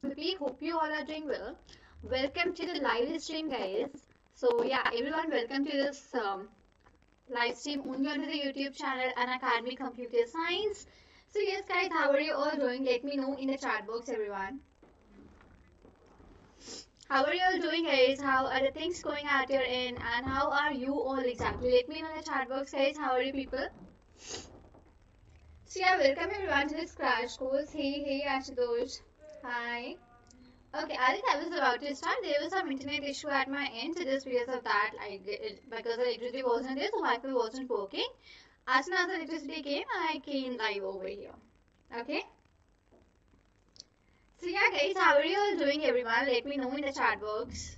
Hope you all are doing well. Welcome to the live stream, guys. So yeah, everyone, welcome to this live stream only on the YouTube channel Unacademy Computer Science. So yes, guys, how are you all doing? Let me know in the chat box, everyone. How are you all doing, guys? How are the things going at your end, and how are you all exactly? Let me know in the chat box, guys. How are you people? So yeah, welcome everyone to this crash course. Hey, Ashutosh. Hi. Okay, I think I was about to start. There was some internet issue at my end, so just because of that, because the electricity wasn't there, so Wi-Fi wasn't working. As soon as the electricity came, I came live over here. Okay. So yeah, guys, how are you all doing, everyone? Let me know in the chat box.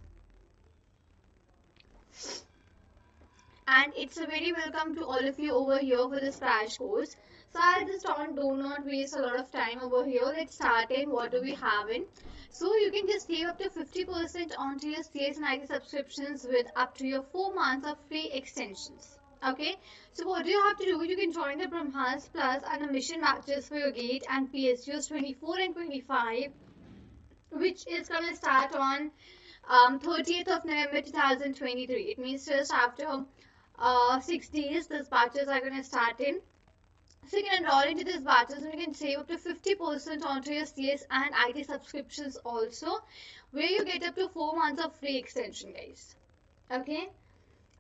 And it's a very welcome to all of you over here for this crash course. So I'll just do not waste a lot of time over here. Let's start in. What do we have in? So you can just save up to 50% onto your CS and IT subscriptions with up to your 4 months of free extensions. Okay, so what do you have to do? You can join the Brahmastra Plus and the mission batches for your GATE and PSUs 24 and 25, which is going to start on 30th of November 2023. It means just after 6 days, these batches are going to start in. So you can enroll into these batches and you can save up to 50% onto your CS and IT subscriptions also, where you get up to 4 months of free extension, guys. Okay.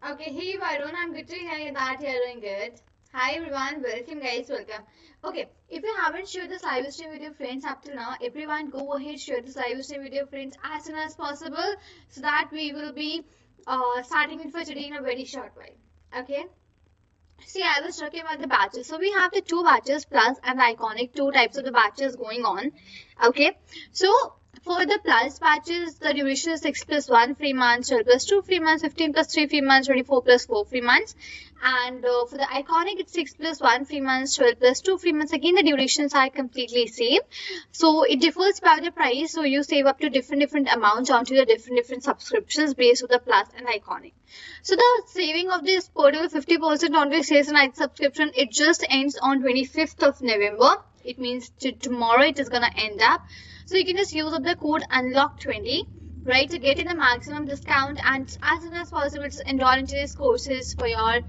Okay. Hey, Varun, I'm good to hear that you're doing good. Hi everyone, welcome guys, welcome. Okay, if you haven't shared this live stream with your friends up till now, everyone go ahead, share this live stream with your friends as soon as possible, so that we will be starting it for today in a very short while. Okay. See, I was talking about the batches. So we have the 2 batches plus and iconic, 2 types of the batches going on. Okay. So for the plus batches, the duration is 6 plus 1 free months, 12 plus 2 free months, 15 plus 3 free months, 24 plus 4 free months. And for the iconic, it's 6 plus 1 free months, 12 plus 2 free months. Again, the durations are completely same. So it differs by the price. So you save up to different amounts onto the different subscriptions based on the plus and iconic. So the saving of this particular 50% on the CS and IT subscription, it just ends on 25th of November. It means tomorrow it is gonna end up. So you can just use up the code unlock20, right, to get in the maximum discount, and as soon as possible to enroll into these courses for your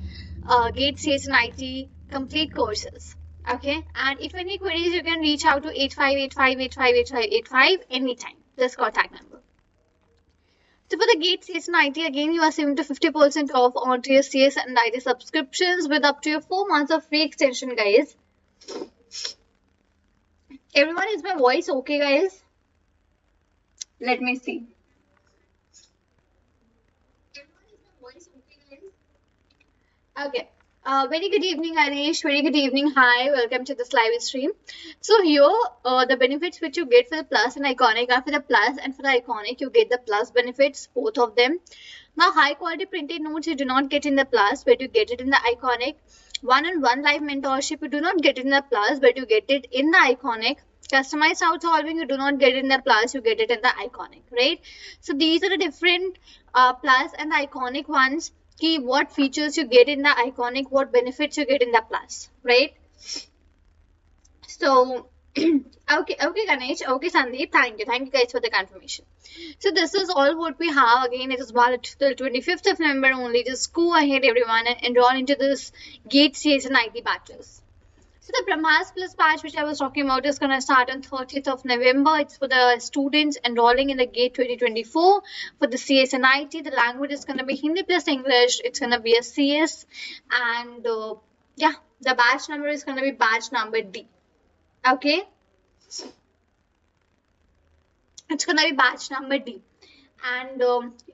GATE, CS and IT complete courses. Okay, and if any queries, you can reach out to 8585858585 anytime. This contact number. So for the GATE, CS and IT, again, you are saving to 50% off onto your CS and IT subscriptions with up to your 4 months of free extension, guys. Everyone, is my voice okay, guys? Let me see. Okay. Very good evening, Anish. Very good evening. Hi, welcome to this live stream. So here, the benefits which you get for the plus and iconic are for the plus, and for the iconic, you get the plus benefits, both of them. Now, high quality printed notes you do not get in the plus, but you get it in the iconic. One-on-one live mentorship you do not get in the plus, but you get it in the iconic. Customized out solving you do not get it in the plus, you get it in the iconic, right? So these are the different plus and the iconic ones. Key what features you get in the iconic, what benefits you get in the plus, right? So okay Ganesh, okay Sandeep, thank you guys for the confirmation. So this is all what we have. Again, it is valid till 25th of November only. Just go ahead everyone and enroll into this GATE, CS and IT batches. So the Brahmastra Plus Batch, which I was talking about, is going to start on 30th of November. It's for the students enrolling in the GATE 2024. For the CS and IT, the language is going to be Hindi plus English. It's going to be a CS. And yeah, the batch number is going to be batch number D. Okay. It's going to be batch number D. And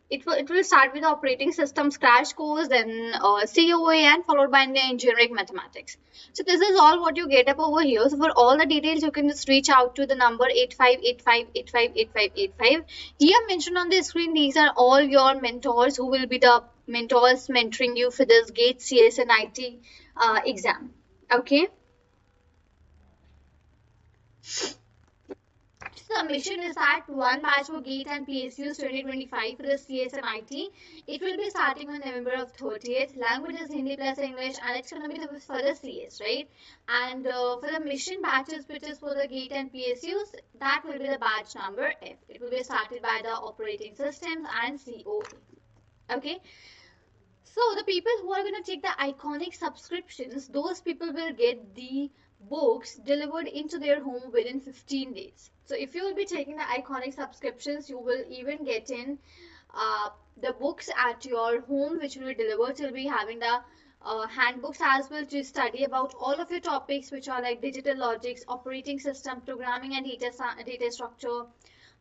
it will start with operating systems crash course, then COA, and followed by the engineering mathematics. So this is all what you get up over here. So for all the details, you can just reach out to the number 8585858585. Here mentioned on the screen, these are all your mentors who will be the mentors mentoring you for this GATE, CS and IT exam. Okay. So the mission is that one batch for GATE and PSUs 2025 for the CS and IT. It will be starting on November of 30th. Language is Hindi plus English, and it's going to be for the CS, right? And for the mission batches, which is for the GATE and PSUs, that will be the batch number F. It will be started by the operating systems and COA. Okay. So the people who are going to take the iconic subscriptions, those people will get the books delivered into their home within 15 days. So if you will be taking the iconic subscriptions, you will even get in the books at your home, which will be delivered. So you'll be having the handbooks as well to study about all of your topics, which are like digital logics, operating system, programming and data structure,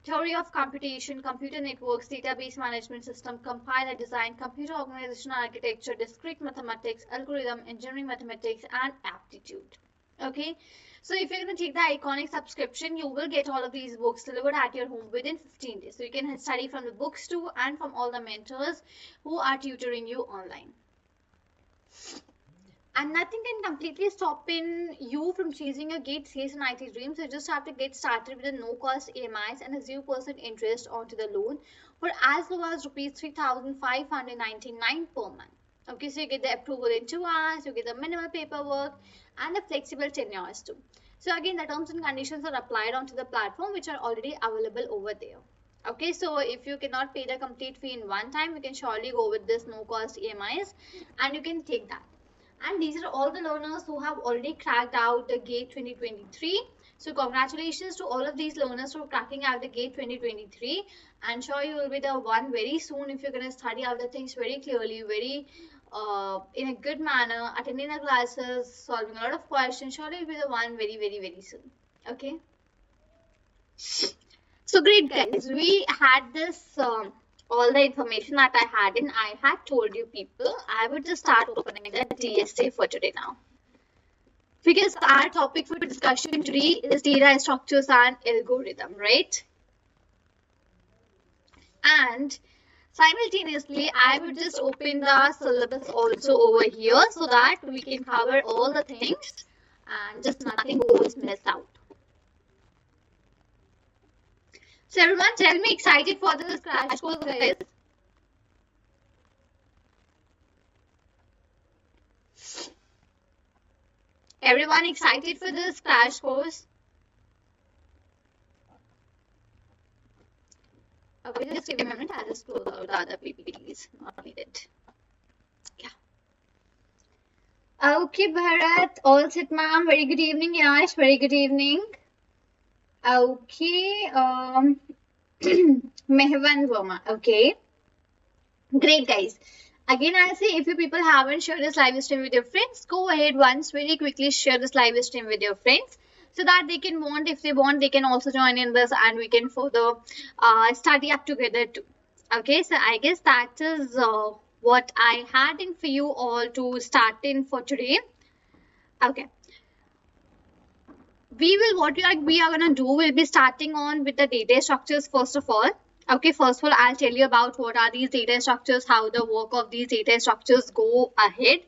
theory of computation, computer networks, database management system, compiler design, computer organization architecture, discrete mathematics, algorithm, engineering mathematics, and aptitude. Okay, so if you're going to take the iconic subscription, you will get all of these books delivered at your home within 15 days. So you can study from the books too and from all the mentors who are tutoring you online. And nothing can completely stop you from chasing your GATE, CS and IT dreams. You just have to get started with a no-cost EMIs and a 0% interest onto the loan for as low as rupees 3,599 per month. Okay, so you get the approval in 2 hours, you get the minimal paperwork and the flexible tenures too. So again, the terms and conditions are applied onto the platform, which are already available over there. Okay, so if you cannot pay the complete fee in one time, you can surely go with this no-cost EMIs and you can take that. And these are all the learners who have already cracked out the GATE 2023. So congratulations to all of these learners for cracking out the GATE 2023. I'm sure you will be the one very soon if you're going to study out the things very clearly, very in a good manner, attending the classes, solving a lot of questions. Surely you'll be the one very, very, very soon. Okay. So great guys, we had this all the information that I had told you people. I would just start opening the DSA for today now. Because our topic for discussion today is data structures and algorithm, right? And simultaneously, I would just open the syllabus also over here so that we can cover all the things and just nothing goes missed out. So everyone, tell me, excited for this crash course, guys? Everyone excited for this crash course? Okay, just give me a minute. I'll just close out the other PPTs. Not needed. Yeah. Okay, Bharat. All set, ma'am. Very good evening, Yash. Very good evening. Okay, Mehvan Verma. Okay, great guys. Again, I'll say if you people haven't shared this live stream with your friends, go ahead once very quickly share this live stream with your friends so that they can want, if they want, they can also join in this and we can further study up together too. Okay, so I guess that is what I had in for you all to start in for today. Okay. What we are gonna do, we'll be starting on with the data structures first of all. Okay, first of all, I'll tell you about what are these data structures, how the work of these data structures go ahead,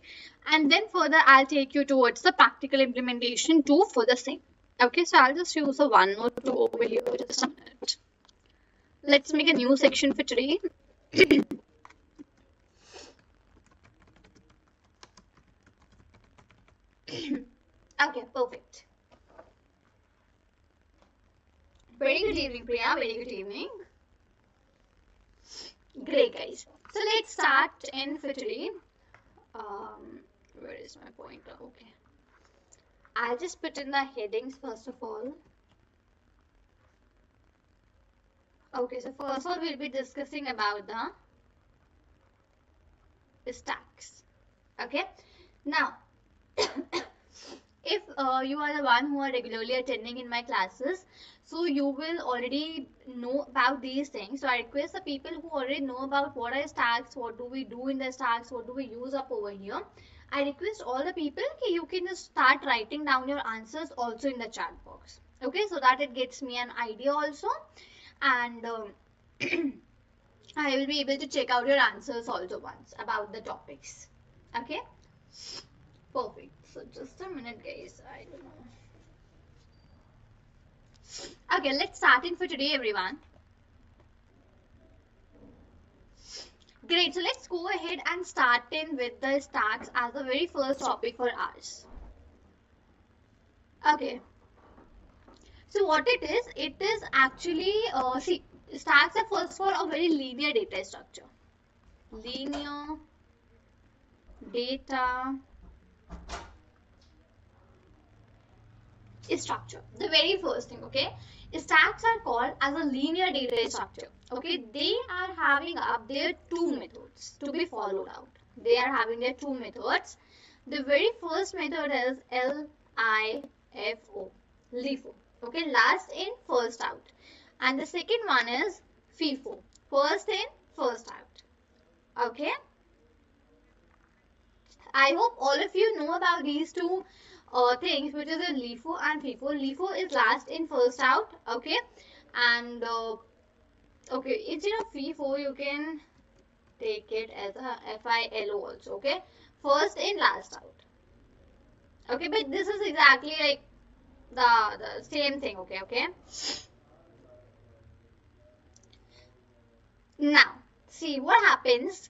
and then further I'll take you towards the practical implementation too for the same. Okay, so I'll just use a OneNote to over here just a minute. Let's make a new section for today. Okay, perfect. Very good evening, Priya. Very good evening. Great, guys. So let's start in for today. Where is my pointer? Okay. I'll just put in the headings first of all. Okay, so first of all, we'll be discussing about the stacks. Okay. Now, if you are the one who are regularly attending in my classes, so you will already know about these things. So I request the people who already know about what are stacks, what do we do in the stacks, what do we use up over here. I request all the people, you can just start writing down your answers also in the chat box. Okay, so that it gets me an idea also. And I will be able to check out your answers also once about the topics. Okay, perfect. So just a minute, guys. I don't know. Okay, let's start in for today, everyone. Great, so let's go ahead and start in with the stacks as the very first topic for ours. Okay, so what it is actually, see, stacks are first for a very linear data structure. Linear data structure. The very first thing, okay? Stacks are called as a linear data structure. Okay, they are having up their two methods to be followed out. They are having their two methods. The very first method is LIFO, LIFO. Okay, last in, first out. And the second one is FIFO, first in, first out. Okay. I hope all of you know about these two things, which is a LIFO and FIFO. LIFO is last in, first out. Okay. And okay, instead of FIFO, you can take it as a FILO also. Okay. First in, last out. Okay, but this is exactly like the same thing. Okay. Now, see what happens.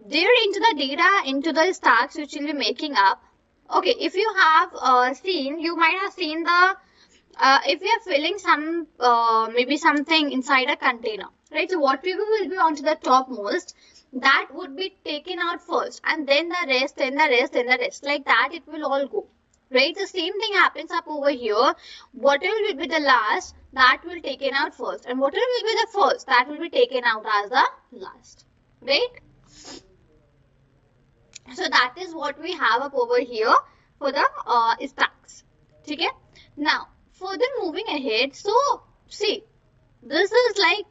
There into the data, into the stacks which you'll be making up. Okay, if you have seen, you might have seen the, if we are filling some, maybe something inside a container, right? So whatever will be onto the topmost, that would be taken out first, and then the rest, then the rest, then the rest. Like that, it will all go, right? The same thing happens up over here. Whatever will be the last, that will be taken out first, and whatever will be the first, that will be taken out as the last, right? So that is what we have up over here for the stacks. Okay. Now, further moving ahead, so see, this is like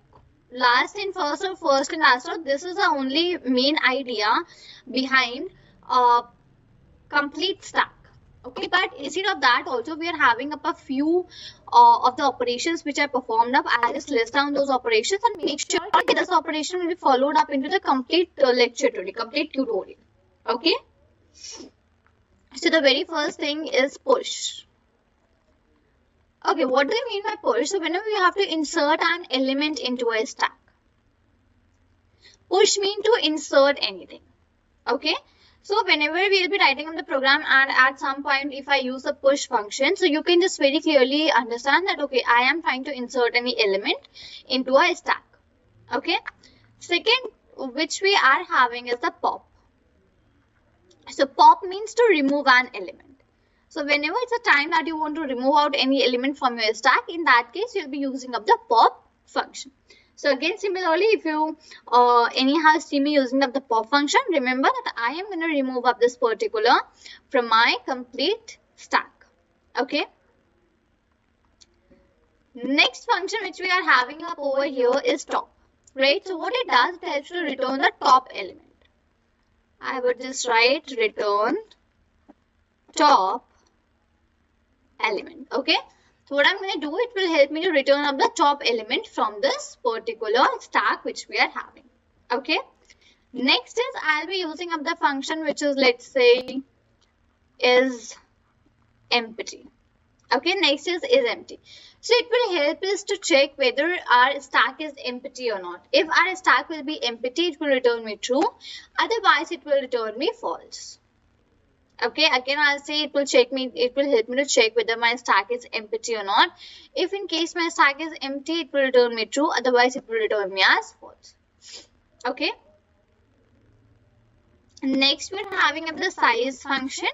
last in first or first in last out. This is the only main idea behind complete stack. Okay, but instead of that also we are having up a few of the operations which are performed up. I'll just list down those operations and make sure that this operation will be followed up into the complete lecture today, complete tutorial. Okay, so the very first thing is push. Okay, what do I mean by push? So whenever you have to insert an element into a stack, push means to insert anything. Okay, so whenever we will be writing on the program, and at some point if I use the push function, so you can just very clearly understand that okay, I am trying to insert any element into a stack. Okay, second which we are having is the pop. So pop means to remove an element. So whenever it's a time that you want to remove out any element from your stack, in that case you'll be using up the pop function. So again, similarly, if you anyhow see me using up the pop function, remember that I am going to remove up this particular from my complete stack. Okay. Next function which we are having up over here is top. Right. So what it does, it helps to return the top element. I would just write return top element. Okay. So what I'm going to do, it will help me to return up the top element from this particular stack which we are having. Okay. Next is I'll be using up the function which is, let's say, is empty. Okay. Next is empty. So it will help us to check whether our stack is empty or not. If our stack will be empty, it will return me true. Otherwise, it will return me false. Okay, again I'll say it will help me to check whether my stack is empty or not. If in case my stack is empty, it will return me true. Otherwise, it will return me as false. Okay. Next, we're having up the size function.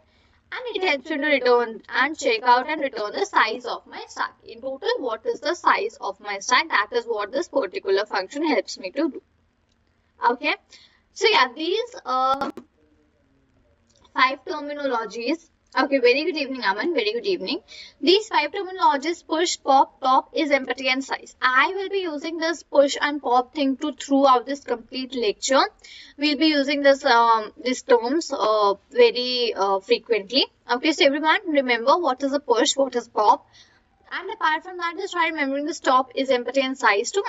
And it helps you to return and check out and return the size of my stack. In total, what is the size of my stack? That is what this particular function helps me to do. Okay. So yeah, these 5 terminologies. Okay, very good evening, Aman. Very good evening. These 5 terminologies, push, pop, top, is empty, and size. I will be using this push and pop thing throughout this complete lecture. We'll be using this these terms very frequently. Okay, so everyone remember what is a push, what is pop. And apart from that, just try remembering the top is empty and size too.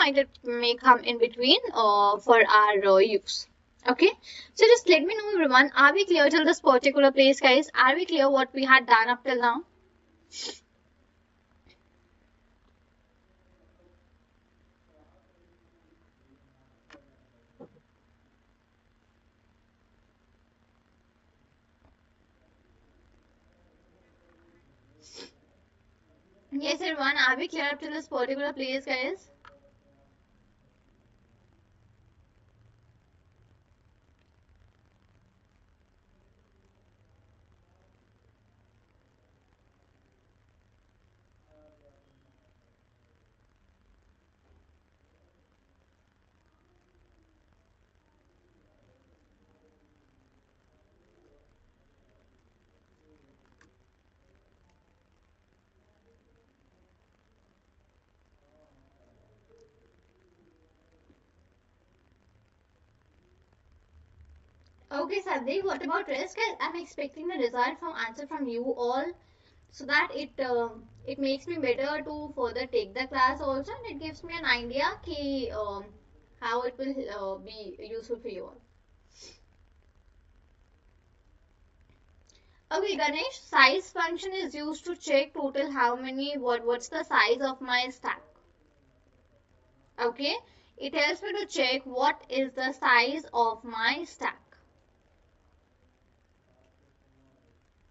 May come in between for our use. Okay, so just let me know, everyone, are we clear till this particular place, guys? Are we clear what we had done up till now? Yes, everyone, are we clear up to this particular place, guys? Okay, Sadhvi, what about rest? Guys, I'm expecting the result from answer from you all, so that it makes me better to further take the class also, and it gives me an idea ki, how it will be useful for you all. Okay, Ganesh, size function is used to check total how many, what's the size of my stack. Okay, it helps me to check what is the size of my stack.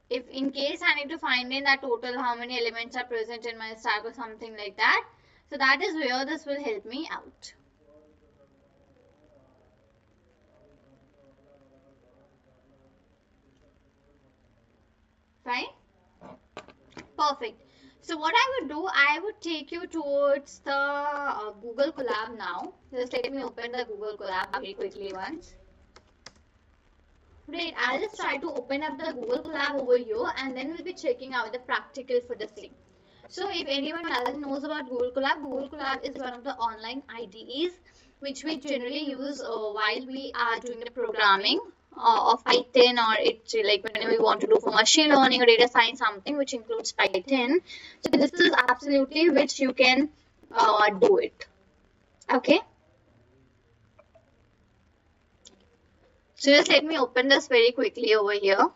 If in case I need to find in that total how many elements are present in my stack or something like that, so that is where this will help me out. Fine? Perfect. So what I would do, I would take you towards the Google Colab now. Just let me open the Google Colab very quickly once. Great, I'll just try to open up the Google Colab over here, and then we'll be checking out the practical for the same. So if anyone doesn't knows about Google Colab is one of the online IDEs which we generally use while we are doing the programming of Python, or it's like whenever we want to do for machine learning or data science something which includes Python. So this is absolutely which you can do it. Okay. So just let me open this very quickly over here.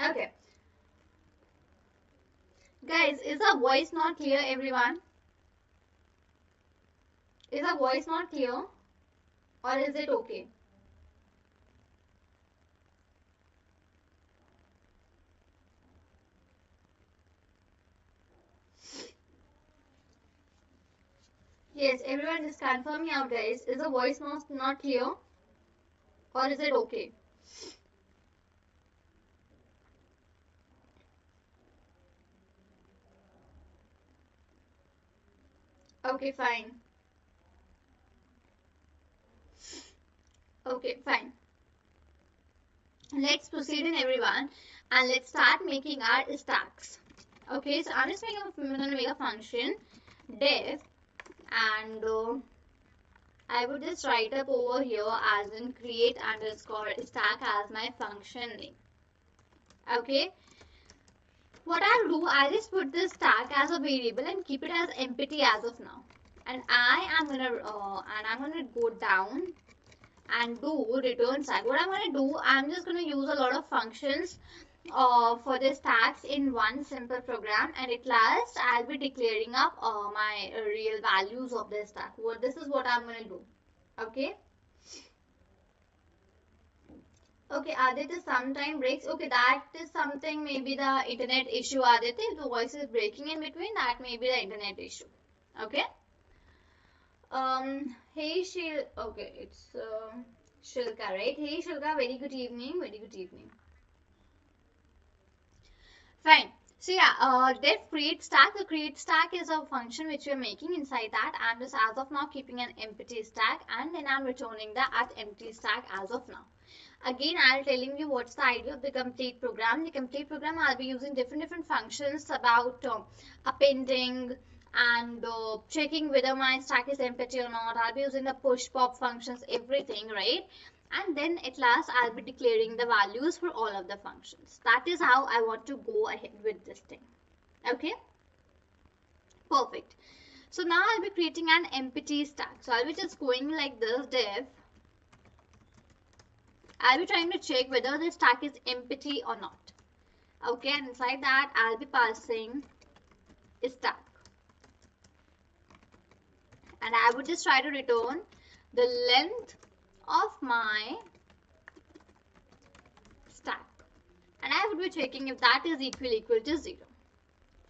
Okay. Guys, is the voice not clear, everyone? Is the voice not clear? Or is it okay? Yes, everyone just confirm me out, guys. Is the voice not clear? Or is it okay? Okay, fine. Okay, fine. Let's proceed in, everyone, and let's start making our stacks. Okay, so I'm just gonna make a function def, and I would just write up over here as in create underscore stack as my function name. Okay, what I'll do, I'll just put this stack as a variable and keep it as empty as of now. And I'm gonna go down and do return stack. What I'm gonna do, I'm just gonna use a lot of functions for the stacks in one simple program, and at last I'll be declaring up my real values of the stack. This is what I'm gonna do. Okay. Okay, Aditya, sometime breaks. Okay, that is something, maybe the internet issue, Aditya. If the voice is breaking in between, that may be the internet issue. Okay. Hey okay, it's Shilka, right? Hey Shilka, very good evening, very good evening. Fine. So yeah, def create stack. The create stack is a function which we are making. Inside that, I'm just as of now keeping an empty stack, and then I'm returning the at empty stack as of now. Again, I'll telling you what's the idea of the complete program. The complete program, I'll be using different functions about appending and checking whether my stack is empty or not. I'll be using the push pop functions, everything, right? And then at last I'll be declaring the values for all of the functions. That is how I want to go ahead with this thing. Okay, perfect. So now I'll be creating an empty stack. So I'll be just going like this, def. I'll be trying to check whether the stack is empty or not. Okay, and inside that I'll be passing stack. And I would just try to return the length of my stack. and I would be checking if that is equal to 0.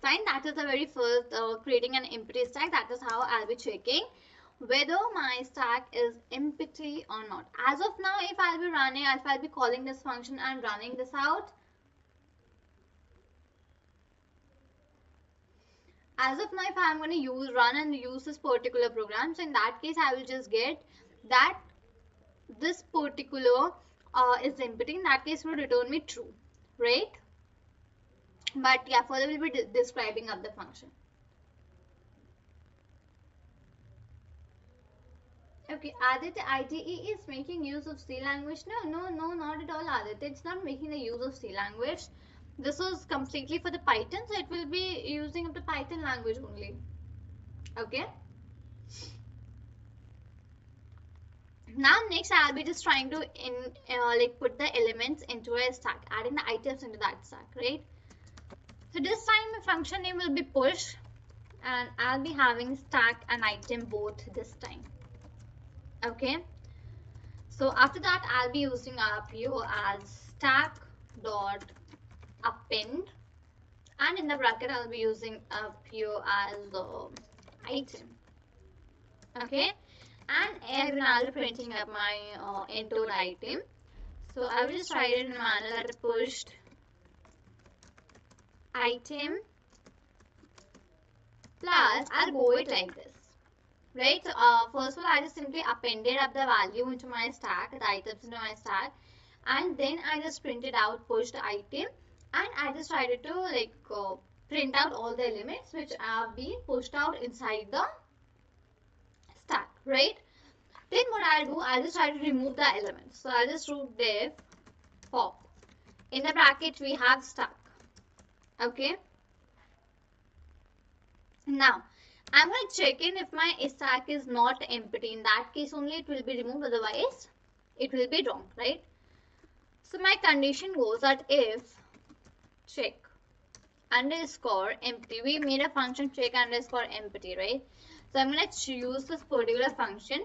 Fine, that is the very first creating an empty stack. That is how I'll be checking whether my stack is empty or not. As of now, if I'll be calling this function and running this out, as of now, if I'm going to run and use this particular program, so in that case, I will just get that this particular is empty. In that case, it will return me true, right? But yeah, further we'll be describing of the function. Okay, Aditya, IDE is making use of C language. No, not at all, Aditya. It's not making the use of C language. This was completely for the Python, so it will be using of the Python language only. Okay. Now next I'll be just trying to put the elements into a stack, adding the items into that stack, right? So this time my function name will be push, and I'll be having stack and item both this time. Okay. So after that I'll be using up here as stack dot append, and in the bracket I'll be using up here as item. Okay. And again I'll be printing up my entered item. So I will just write it in a manner that pushed item plus I'll go it like this, right? So first of all I just simply appended up the value into my stack, the items into my stack, and then I just printed out pushed item, and I just tried to print out all the elements which are being pushed out inside the stack, right? Then what I'll do, I'll just try to remove the elements. So I'll just do div pop. In the bracket we have stack. Okay. Now I'm going to check in if my stack is not empty. In that case only it will be removed, otherwise it will be wrong, right? So my condition goes that if check underscore empty, we made a function check underscore empty, right? So I'm going to use this particular function,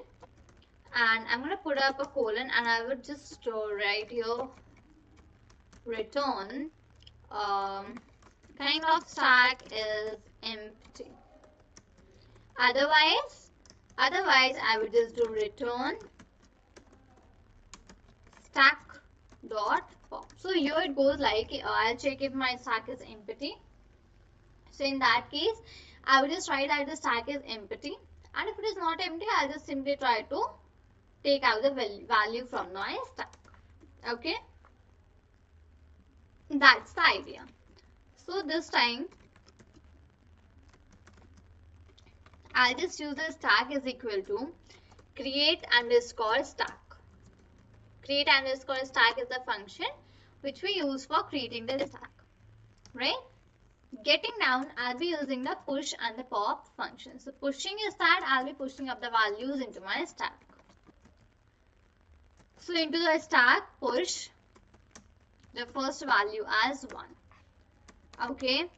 and I'm going to put up a colon, and I would just write here return kind of stack is empty. Otherwise I would just do return stack dot pop. So here it goes like I'll check if my stack is empty. So in that case I would just write that the stack is empty, and if it is not empty I'll just simply try to take out the value from my stack. Okay, that's the idea. So this time I'll just use the stack is equal to create underscore stack. Create underscore stack is the function which we use for creating the stack, right? Getting down, I'll be using the push and the pop function. So pushing is that I'll be pushing up the values into my stack. So into the stack, push the first value as 1. Okay.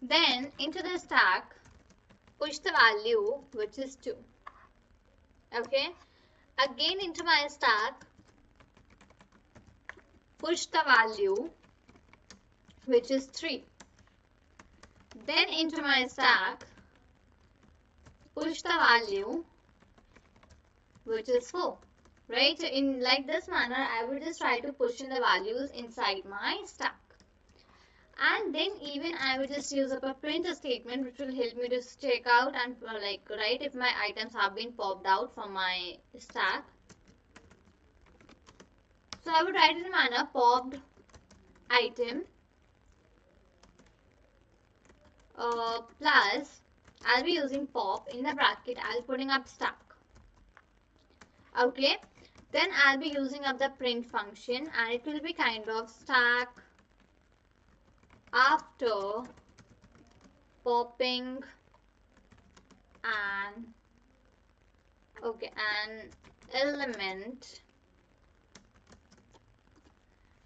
Then into the stack, push the value which is 2. Okay. Again into my stack, push the value which is 3. Then into my stack, push the value which is 4. Right? So in like this manner, I will just try to push in the values inside my stack. And then even I will just use up a print statement which will help me to check out and write if my items have been popped out from my stack. So I would write in a manner popped item plus I'll be using pop in the bracket. I'll putting up stack. Okay. Then I'll be using up the print function, and it will be kind of stack after popping an element,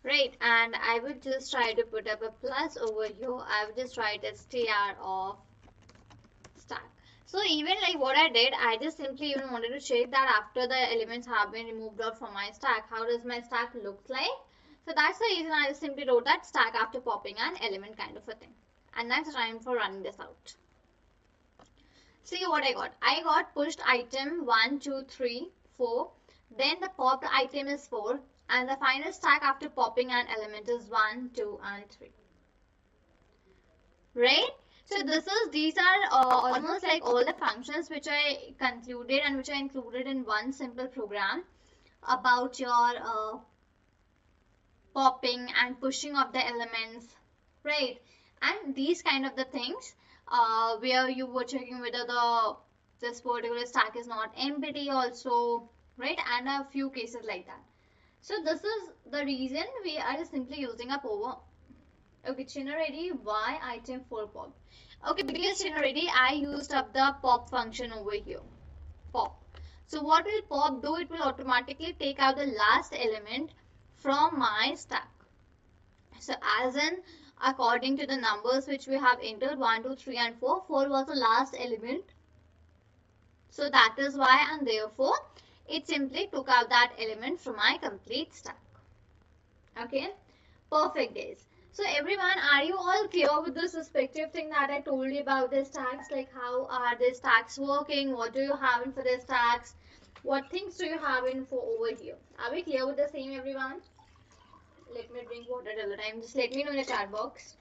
right? And I would just try to put up a plus over here. I would just write a str of stack. So even like what I did, I just simply even wanted to check that after the elements have been removed out from my stack, how does my stack look like? So that's the reason I just simply wrote that stack after popping an element kind of a thing. And that's time for running this out. See what I got. I got pushed item 1, 2, 3, 4. Then the popped item is 4. And the final stack after popping an element is 1, 2, and 3. Right? So these are almost like all the functions which I concluded and which I included in one simple program about your popping and pushing of the elements, right? And these kind of the things where you were checking whether this particular stack is not empty also, right? And a few cases like that. So this is the reason we are simply using up over. Okay, generally why item 4 pop? Okay, because generally I used up the pop function over here. Pop. So what will pop do? It will automatically take out the last element from my stack. So as in according to the numbers which we have entered 1, 2, 3 and 4, 4 was the last element. So that is why, and therefore it simply took out that element from my complete stack. Okay, perfect guys. So everyone, are you all clear with this respective thing that I told you about the stacks? Like how are the stacks working? What do you have in for the stacks? What things do you have in for over here? Are we clear with the same everyone? Let me drink water till the time. Just let me know in the chat box.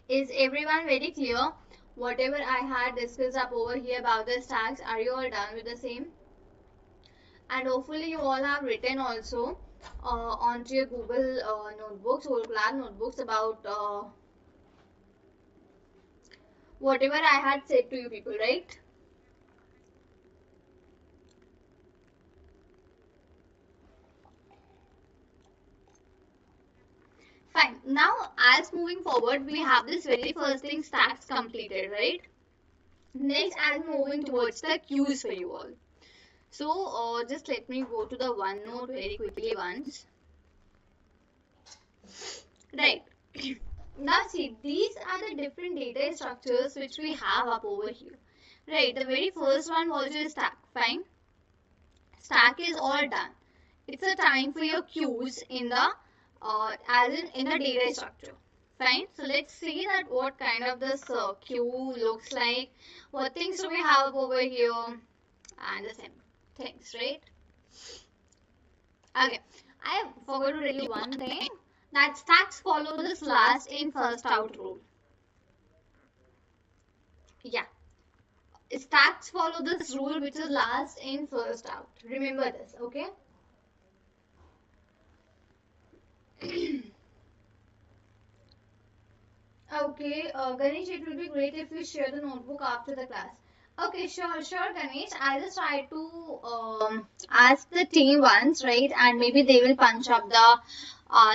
Is everyone very clear? Whatever I had discussed up over here about the stacks, are you all done with the same? And hopefully you all have written also onto your Google notebooks, Google Class notebooks about whatever I had said to you people, right? Fine. Now, as moving forward, we have this very first thing stacks completed, right? Next, I'm moving towards the cues for you all. So, just let me go to the OneNote very quickly once. Right. Now, see, these are the different data structures which we have up over here. Right. The very first one was your stack. Fine. Stack is all done. It's a time for your cues in the as in the data structure. Fine. So let's see that what kind of this queue looks like. What things do we have over here, and the same things, right? Okay. I forgot to tell you one thing. That stacks follow this last in first out rule. Yeah. Stacks follow this rule which is last in first out. Remember this, okay? Okay, Ganesh, it will be great if you share the notebook after the class. Okay, sure, Ganesh. I'll just try to ask the team once, right? And maybe they will punch up the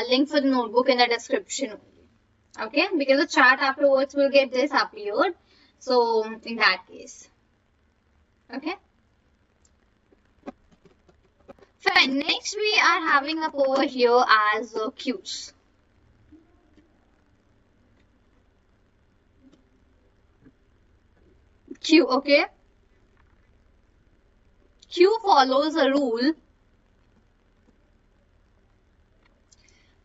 link for the notebook in the description only. Okay, because the chat afterwards will get disappeared. So, in that case. Okay. Fine. Next, we are having up over here as cues. Q, okay. Q follows a rule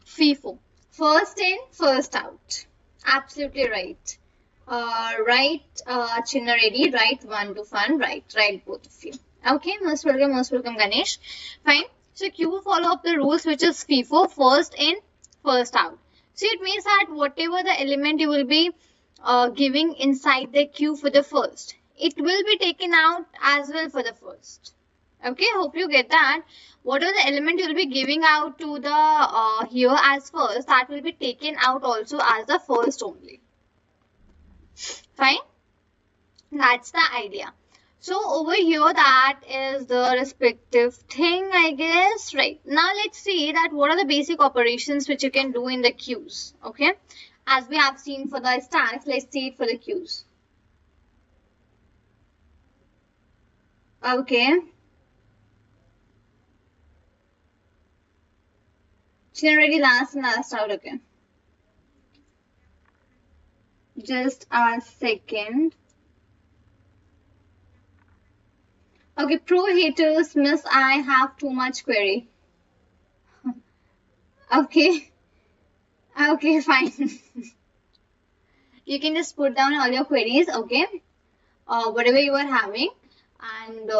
FIFO. First in, first out. Absolutely right. Right, Chinna Reddy, right, one to fun, right, both of you. Okay, most welcome, Ganesh. Fine. So Q follow up the rules which is FIFO, first in, first out. So it means that whatever the element you will be giving inside the queue for the first, it will be taken out as well for the first. Okay, hope you get that. Whatever the element you will be giving out to the here as first, that will be taken out also as the first only. Fine. That's the idea. So over here that is the respective thing, I guess. Right. Now let's see that what are the basic operations which you can do in the queues. Okay. As we have seen for the stacks, let's see it for the queues. Okay. Generally last out, okay. Just a second. Okay, pro haters, miss, I have too much query. Okay. Okay, fine. You can just put down all your queries, okay? Whatever you are having. And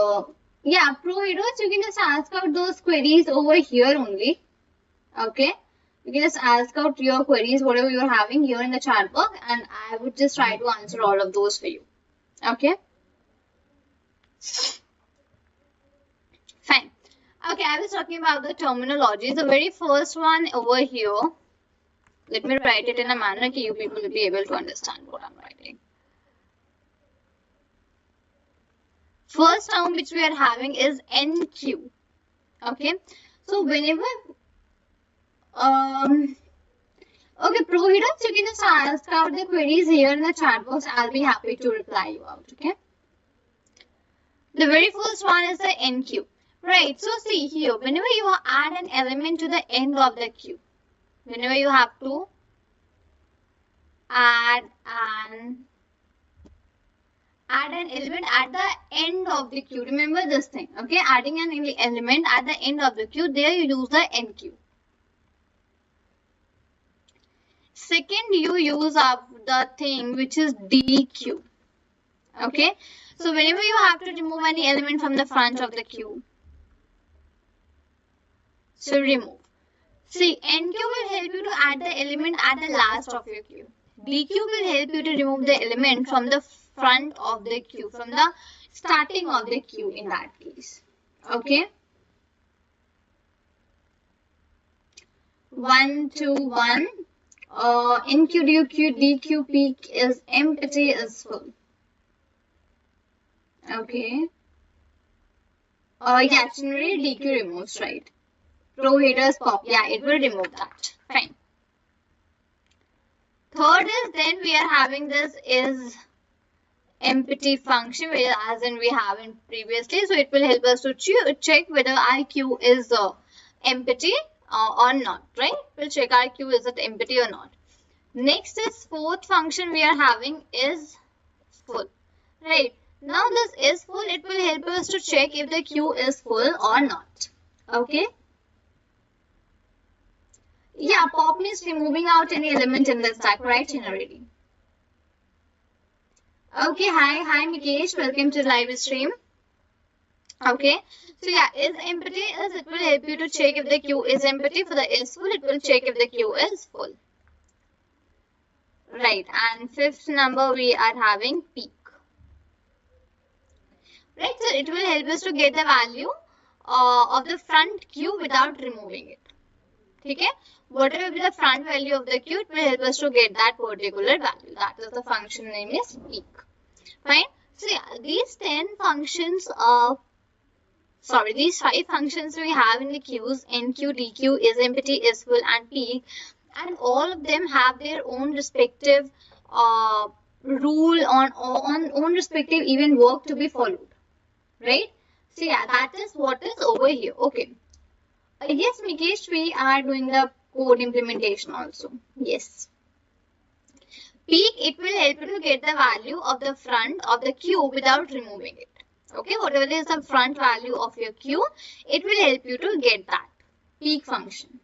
yeah, pro haters, you can just ask out those queries over here only. Okay. You can just ask out your queries, whatever you are having here in the chat box, and I would just try to answer all of those for you. Okay. Fine. Okay, I was talking about the terminology. The very first one over here. Let me write it in a manner that you people will be able to understand what I'm writing. First term which we are having is NQ. Okay. So whenever okay, pro haters, you can just ask out the queries here in the chat box. I'll be happy to reply you out. Okay. The very first one is the NQ. Right. So see here, whenever you add an element to the end of the queue, whenever you have to add an element at the end of the queue. Remember this thing. Okay. Adding an element at the end of the queue. There you use the NQ. Second, you use up the thing which is DQ. Okay. So whenever you have to remove any element from the front of the queue, so remove. See, NQ will help you to add the element at the last of your queue. DQ will help you to remove the element from the front of the queue, from the starting of the queue in that case. Okay. 1, 2, 1. NQ, DQ, DQ, peak is empty, is full. Okay. Yeah, generally DQ removes, right? Pro haters pop. Yeah, it will remove that. Fine. Third is then we are having this is empty function, as in we haven't previously. So it will help us to check whether our queue is empty or not, right? We'll check our queue is it empty or not. Next is fourth function we are having is full, right? Now this is full. It will help us to check if the queue is full or not. Okay. Yeah, pop means removing out any element in the stack, right? Generally. Okay, hi Mikesh, welcome to live stream. Okay, so yeah, is empty is it will help you to check if the queue is empty. For the is full, it will check if the queue is full. Right, and fifth number we are having peak. Right, so it will help us to get the value of the front queue without removing it. Okay, whatever be the front value of the queue, it will help us to get that particular value. That is the function name is peak. Fine. So yeah, these 10 functions these 5 functions we have in the queues, NQ, DQ, is empty, is full, and peak, and all of them have their own respective rule on own respective even work to be followed. Right? So yeah, that is what is over here. Okay. Yes, Mikesh, we are doing the code implementation also. Yes. Peak, it will help you to get the value of the front of the queue without removing it. Okay, whatever is the front value of your queue, it will help you to get that peak function.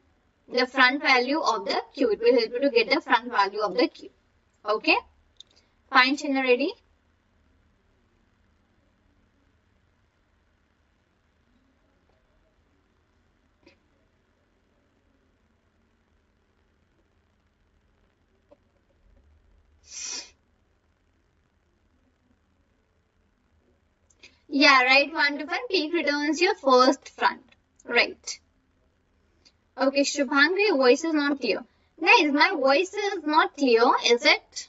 The front value of the queue, it will help you to get the front value of the queue. Okay, fine, Chinna, ready? Yeah, right, 1 to 5, peak returns your first front. Right. Okay, Shubhangi, your voice is not clear. Guys, my voice is not clear, is it?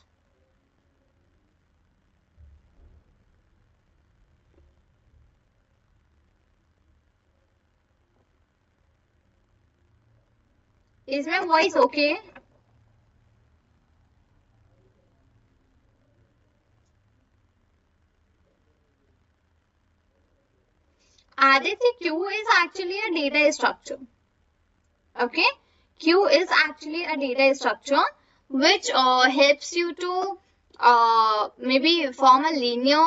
Is my voice okay? Aditya, Q is actually a data structure. Okay? Queue is actually a data structure which helps you to maybe form a linear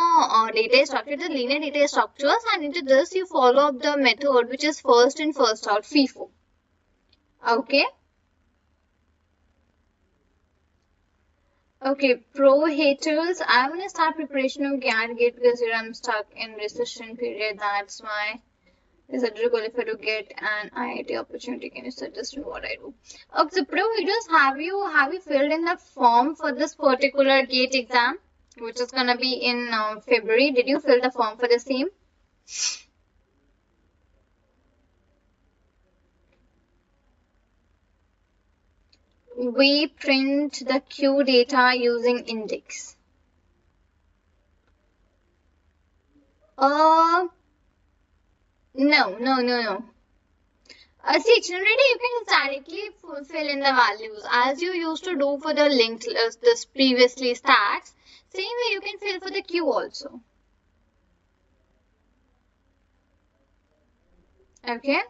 data structure, the linear data structures, and into this you follow up the method which is first in first out, FIFO. Okay. Okay, pro haters, I'm gonna start preparation of GAT gate because here I'm stuck in recession period. That's why it's a qualified to get an IIT opportunity. Can you suggest me what I do? Okay, so pro haters, have you filled in the form for this particular gate exam, which is gonna be in February? Did you fill the form for the same? We print the Q data using index. No. See, generally you can directly fill in the values as you used to do for the linked list, this previously stats. Same way you can fill for the Q also. Okay.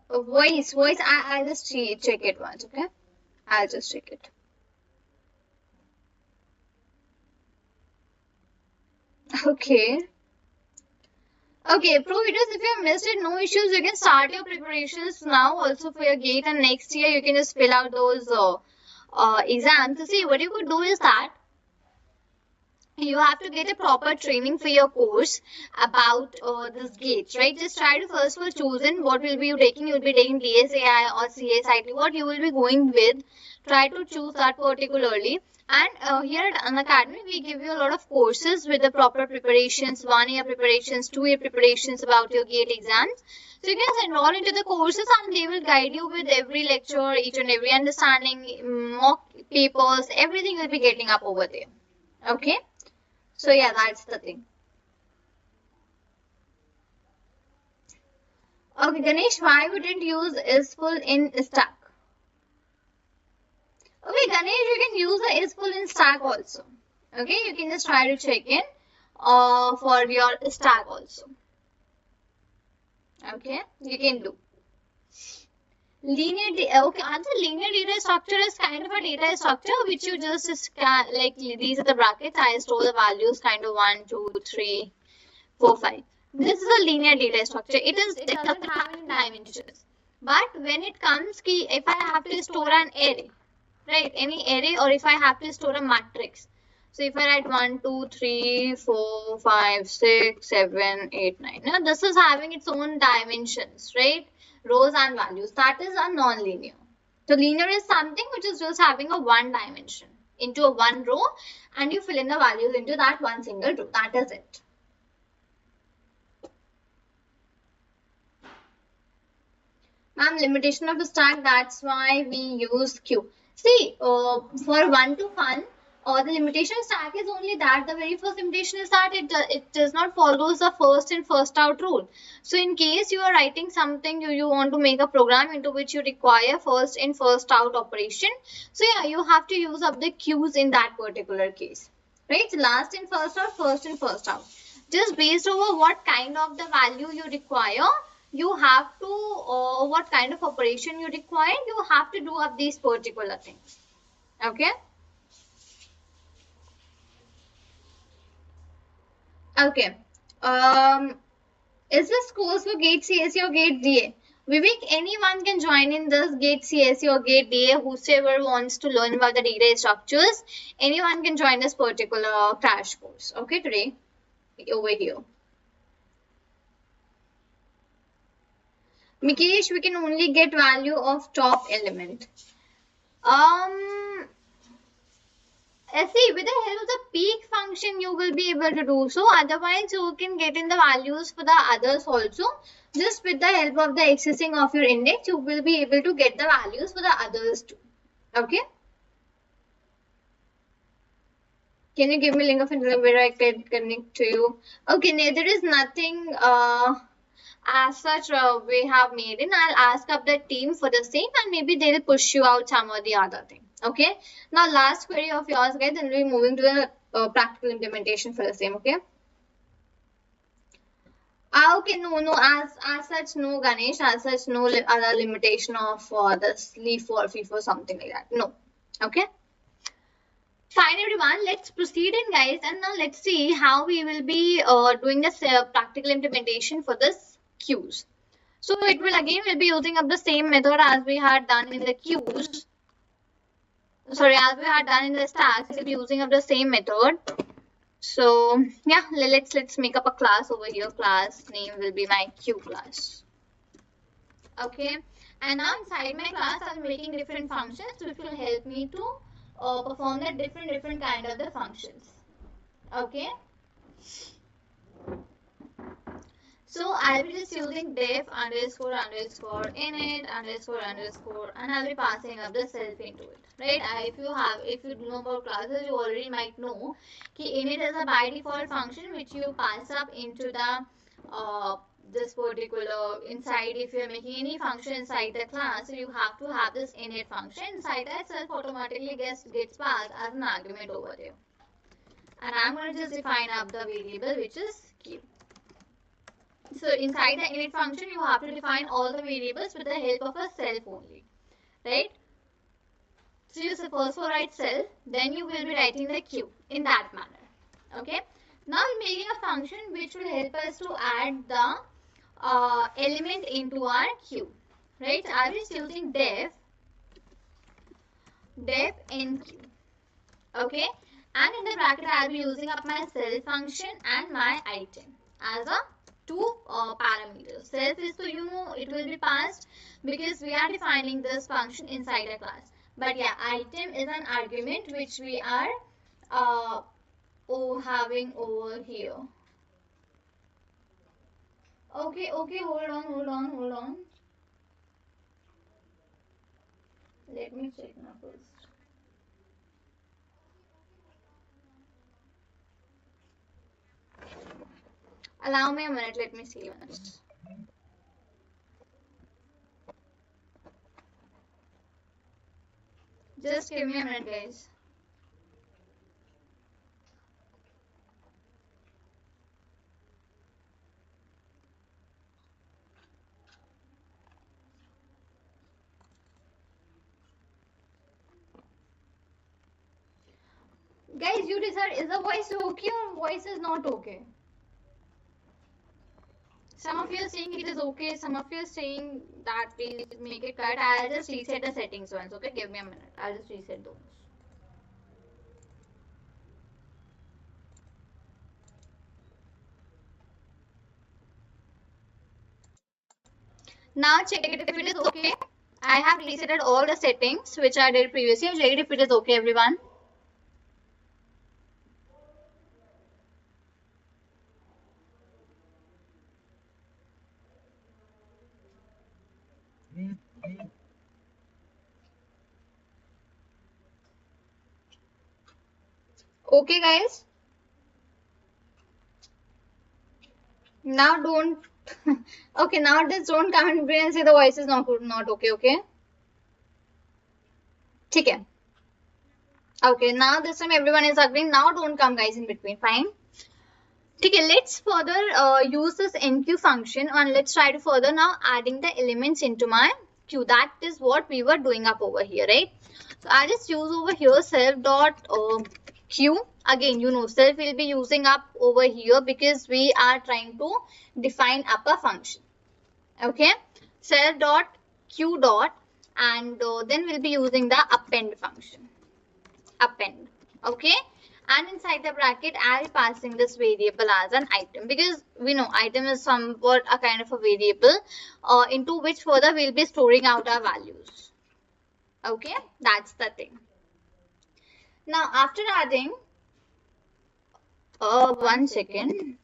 Voice. I'll just check it once. Okay. I'll just check it. Okay. Okay, pro videos, if you missed it, no issues. You can start your preparations now also for your gate, and next year you can just fill out those exams. So see, what you could do is that you have to get a proper training for your course about this gates, right? Just try to first of all choose in what will be you taking. You'll be taking DSA or CSIT, what you will be going with. Try to choose that particularly. And here at Unacademy, we give you a lot of courses with the proper preparations, 1 year preparations, 2 year preparations about your GATE exams. So you can just enroll into the courses and they will guide you with every lecture, each and every understanding, mock papers, everything you'll be getting up over there. Okay. So yeah, that's the thing. Okay, Ganesh, why we didn't use is full in stack? Okay, Ganesh, you can use the is full in stack also. Okay, you can just try to check in for your stack also. Okay, you can do. Okay, answer linear data structure is kind of a data structure which you just like these are the brackets. I store the values kind of 1, 2, 3, 4, 5. This is a linear data structure. It doesn't have any dimensions. But when it comes if I have to store an array, right? Any array, or if I have to store a matrix. So if I write 1, 2, 3, 4, 5, 6, 7, 8, 9. Now this is having its own dimensions, right? Rows and values. That is a non-linear. So linear is something which is just having a one dimension into a one row, and you fill in the values into that one single row. That is it. Ma'am, limitation of the stack, that's why we use Q. See, for 1 to fun, the limitation stack is only that the very first limitation is that it does not follow the first in first out rule. So in case you are writing something, you want to make a program into which you require first in first out operation. So yeah, you have to use up the Qs in that particular case. Right? Last in first out, first in first out. Just based over what kind of the value you require, you have to, what kind of operation you require, you have to do up these particular things. Okay. Okay. Is this course for GATE CSE or GATE DA? Vivek, anyone can join in this GATE CSE or GATE DA, whosoever wants to learn about the data structures. Anyone can join this particular crash course. Okay, today, over here. Mikesh, we can only get value of top element. See, with the help of the peak function, you will be able to do so. Otherwise, you can get in the values for the others also. Just with the help of the accessing of your index, you will be able to get the values for the others too. Okay. Can you give me link of internet where I can connect to you? Okay, there is nothing as such we have made in. I'll ask up the team for the same, and maybe they will push you out some or the other thing. Okay. Now last query of yours, guys, then we'll be moving to the practical implementation for the same. Okay. Okay, no, as such, no, Ganesh, as such, no other limitation of this leave for fee for something like that. No. Okay. Fine, everyone. Let's proceed in, guys, and now let's see how we will be doing this practical implementation for this queues. So it will again will be using up the same method as we had done in the queues. Sorry, as we had done in the stacks, we'll be using up the same method. So yeah, let's make up a class over here. Class name will be my queue class. Okay, and now inside my class I'm making different functions which will help me to perform the different kind of the functions. Okay, so I'll be just using def underscore underscore init underscore underscore, and I'll be passing up the self into it, right? If you know about classes, you already might know कि init is a by default function which you pass up into the this particular inside. If you're making any function inside the class, so you have to have this init function. Inside that, self automatically gets passed as an argument over there, and I'm going to just define up the variable which is q. So inside the init function, you have to define all the variables with the help of a self only, right? So you first write self, then you will be writing the q in that manner. Okay. Now we're making a function which will help us to add the element into our queue, right? So I'm just using def enq. Okay. And in the bracket, I'll be using up my self function and my item as a two parameters. Self is, so you know, it will be passed because we are defining this function inside a class. But yeah, item is an argument which we are having over here. Okay, hold on. Let me check now first. Allow me a minute, let me see once. Just give me a minute, guys. Guys, you decide, is the voice okay or voice is not okay? Some of you are saying it is okay, some of you are saying that please make it cut. I'll just reset the settings once, okay? Give me a minute. I'll just reset those. Now check it if it is okay. I have resetted all the settings which I did previously. Check it if it is okay, everyone. Okay, guys. Now don't. Okay, now just don't come in between and say the voice is not okay. Okay. Okay. Okay. Now this time everyone is agreeing. Now don't come, guys, in between. Fine. Okay. Let's further use this enq function, and let's try to further now adding the elements into my queue. That is what we were doing up over here, right? So I just use over here self dot queue. Again, you know, self will be using up over here because we are trying to define up a function. Okay, self dot q dot, and then we'll be using the append function. Append. Okay, and inside the bracket I'll be passing this variable as an item because we know item is somewhat a kind of a variable into which further we'll be storing out our values. Okay, that's the thing. Now after adding, one second.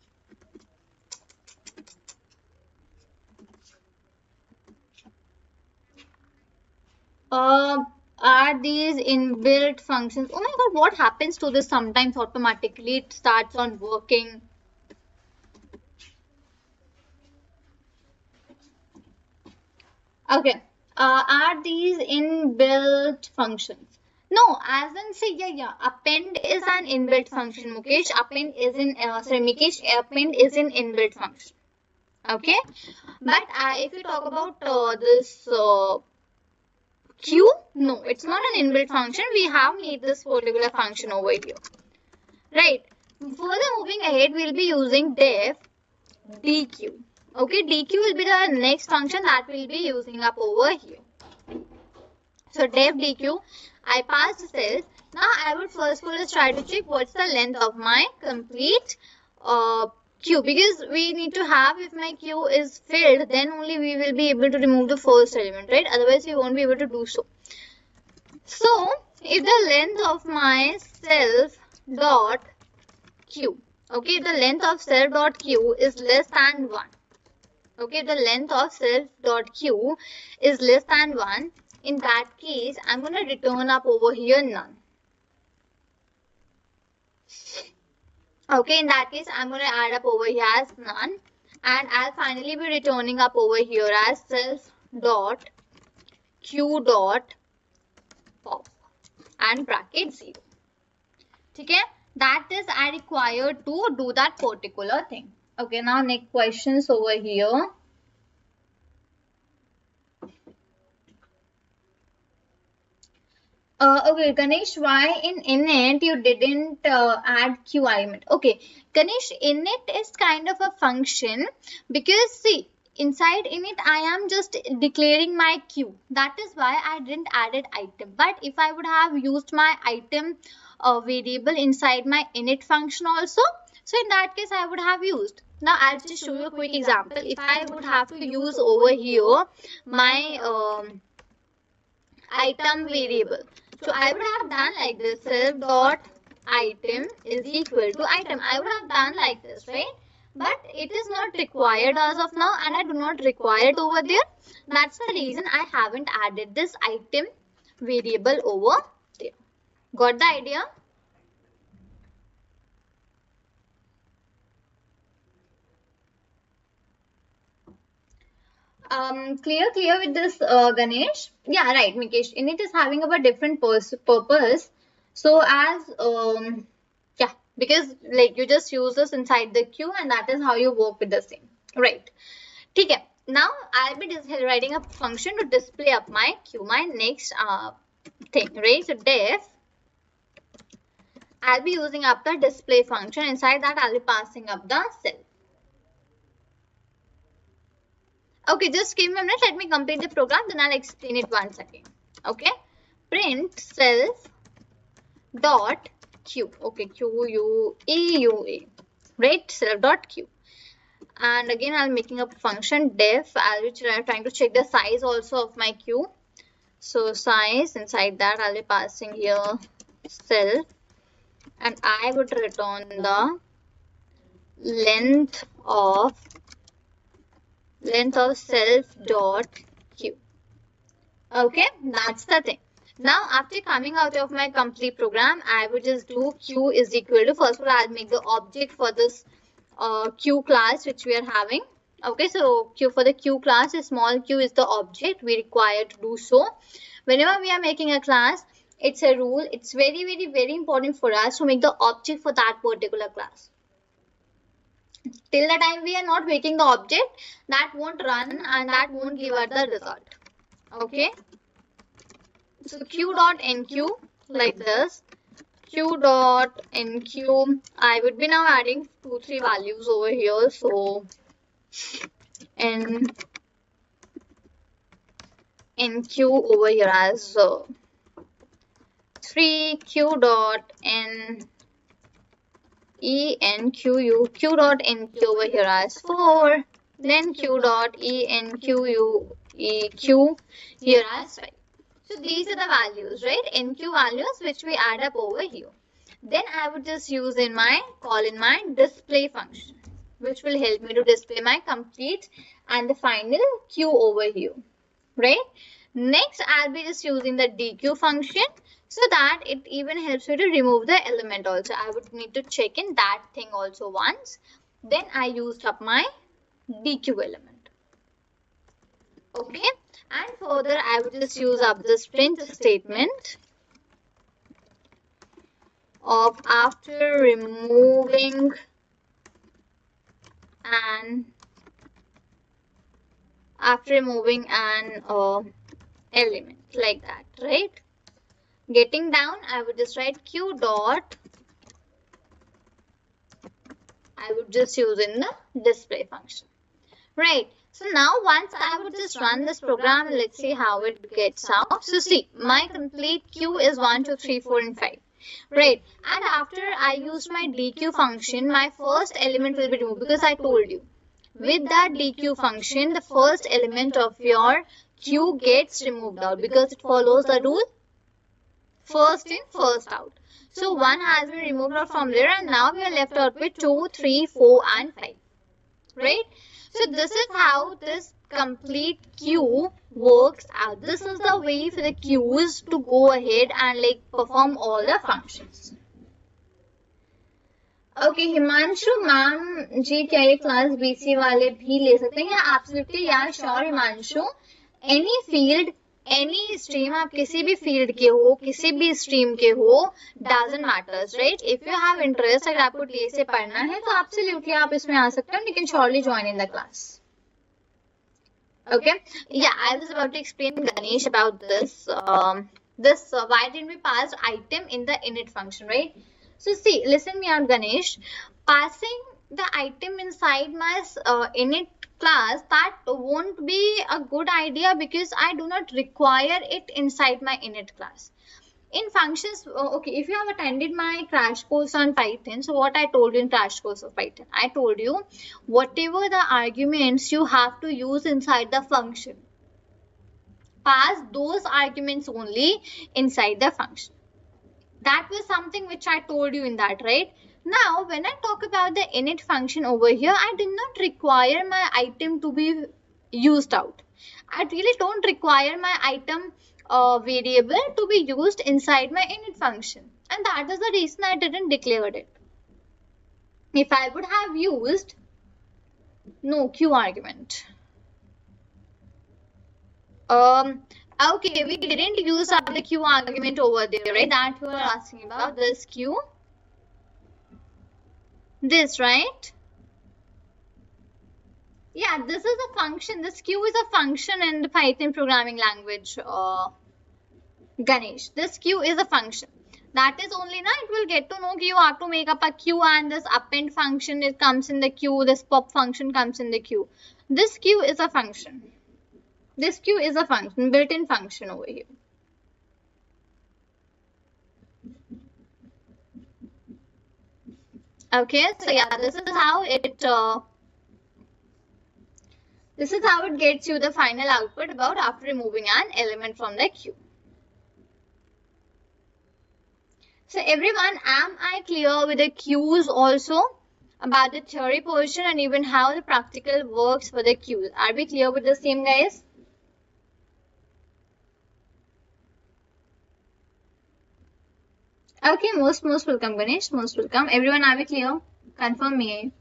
Are these inbuilt functions? Oh my god, what happens to this? Sometimes automatically it starts on working. Okay. Are these inbuilt functions? No, as in say, yeah. Append is an inbuilt function, Mukesh. Append is in, sorry, Mukesh, append is an inbuilt function. Okay, but if you talk about this Q, no, it's not an inbuilt function. We have made this particular function over here. Right. Further moving ahead, we'll be using def dq. Okay, dq will be the next function that we'll be using up over here. So def dq, I passed the cells. Now I would first of all try to check what's the length of my complete queue, because we need to have, if my queue is filled, then only we will be able to remove the first element, right? Otherwise we won't be able to do so. So if the length of my self dot q, okay, the length of self dot q is less than 1. Okay, the length of self dot q is less than 1. In that case, I'm going to return up over here none. Okay, in that case, I'm going to add up over here as none. And I'll finally be returning up over here as self dot q dot pop and bracket 0. Okay, that is I required to do that particular thing. Okay, now next questions over here. Okay, Ganesh, why in init you didn't add q element? Okay, Ganesh, init is kind of a function because see, inside init I am just declaring my q. That is why I didn't added item. But if I would have used my item variable inside my init function also, so in that case I would have used. Now I'll just show you a quick example. If I would have to use over here my item variable. So I would have done like this, self dot item is equal to item. I would have done like this, right? But it is not required as of now, and I do not require it over there. That's the reason I haven't added this item variable over there. Got the idea? Clear with this, Ganesh? Yeah, right, Mikesh. Init is having a different purpose. So as yeah, because like you just use this inside the queue, and that is how you work with the same, right? Okay. Now I'll be writing a function to display up my queue, my next thing, right? So def, I'll be using up the display function. Inside that I'll be passing up the cell. Okay, just give me a minute. Let me complete the program, then I'll explain it once again. Okay, print self dot q. Okay, q u e u a, right? Self dot q. And again, I'll making a function def. I'll be trying to check the size also of my queue. So size, inside that I'll be passing here self, and I would return the length of self dot q. Okay, that's the thing. Now after coming out of my complete program, I would just do q is equal to, first of all I'll make the object for this q class which we are having. Okay, so q, for the q class, a small q is the object we require to do so. Whenever we are making a class, it's a rule. It's very important for us to make the object for that particular class. Till the time we are not making the object, that won't run and that won't give us the result. Okay, so q dot nq, like this, q dot nq, I would be now adding 2-3 values over here. So nq over here as 3, q dot n e n q u, q dot nq over here as 4, then q dot e n q u e q here as 5. So these are the values, right? NQ values which we add up over here. Then I would just use in my display function, which will help me to display my complete and the final Q over here, right? Next, I'll be just using the DQ function, so that it even helps me to remove the element also. I would need to check in that thing also once. Then I used up my DQ element. Okay, and further I would just use up this print statement of after removing an after removing an element like that, right? Getting down, I would just write q dot, I would just use in the display function, right? So now once I would just run this program, let's see how it gets out. So see, my complete q is 1, 2, 3, 4 and 5, right? And after I used my dq function, my first element will be removed, because I told you with that dq function the first element of your q gets removed out, because it follows the rule first in, first out. So 1 has been removed out from there, and now we are left out with 2, 3, 4 and 5, right? So this is how this complete queue works out. This is the way for the queues to go ahead and like perform all the functions. Okay, Himanshu ma'am जी क्या ये class BC वाले भी ले सकते हैं? Yeah, absolutely, yeah, sure Himanshu. Any field, any stream, आप किसी भी field के हो, किसी भी stream के हो, doesn't matters, right? If you have interest, अगर आपको DSA पढ़ना है तो absolutely आप इसमें आ सकते हो. You can surely join in the class. Okay, yeah, I was about to explain Ganesh about this. Why didn't we pass item in the init function, right? So see, listen me out, Ganesh. Passing the item inside my init class, that won't be a good idea, because I do not require it inside my init class. In functions, okay, if you have attended my crash course on Python, so what I told you in crash course of Python, I told you whatever the arguments you have to use inside the function, pass those arguments only inside the function. That was something which I told you in that, right? Now, when I talk about the init function over here, I did not require my item to be used out. I really don't require my item variable to be used inside my init function, and that is the reason I didn't declare it. If I would have used no q argument, okay, we didn't use up the q argument over there, right? That you are asking about, this q, this, right? Yeah, this is a function. This q is a function in the Python programming language, Ganesh. This q is a function. That is only now it will get to know you have to make up a q, and this append function, it comes in the q, this pop function comes in the q. This q is a function. This q is a function, built-in function over here. Okay, so yeah, this is how it gets you the final output about after removing an element from the queue. So everyone, am I clear with the queues also, about the theory portion and even how the practical works for the queues? Are we clear with the same, guys? Okay, most welcome, Ganesh. Most welcome. Everyone, are we clear? Confirm me.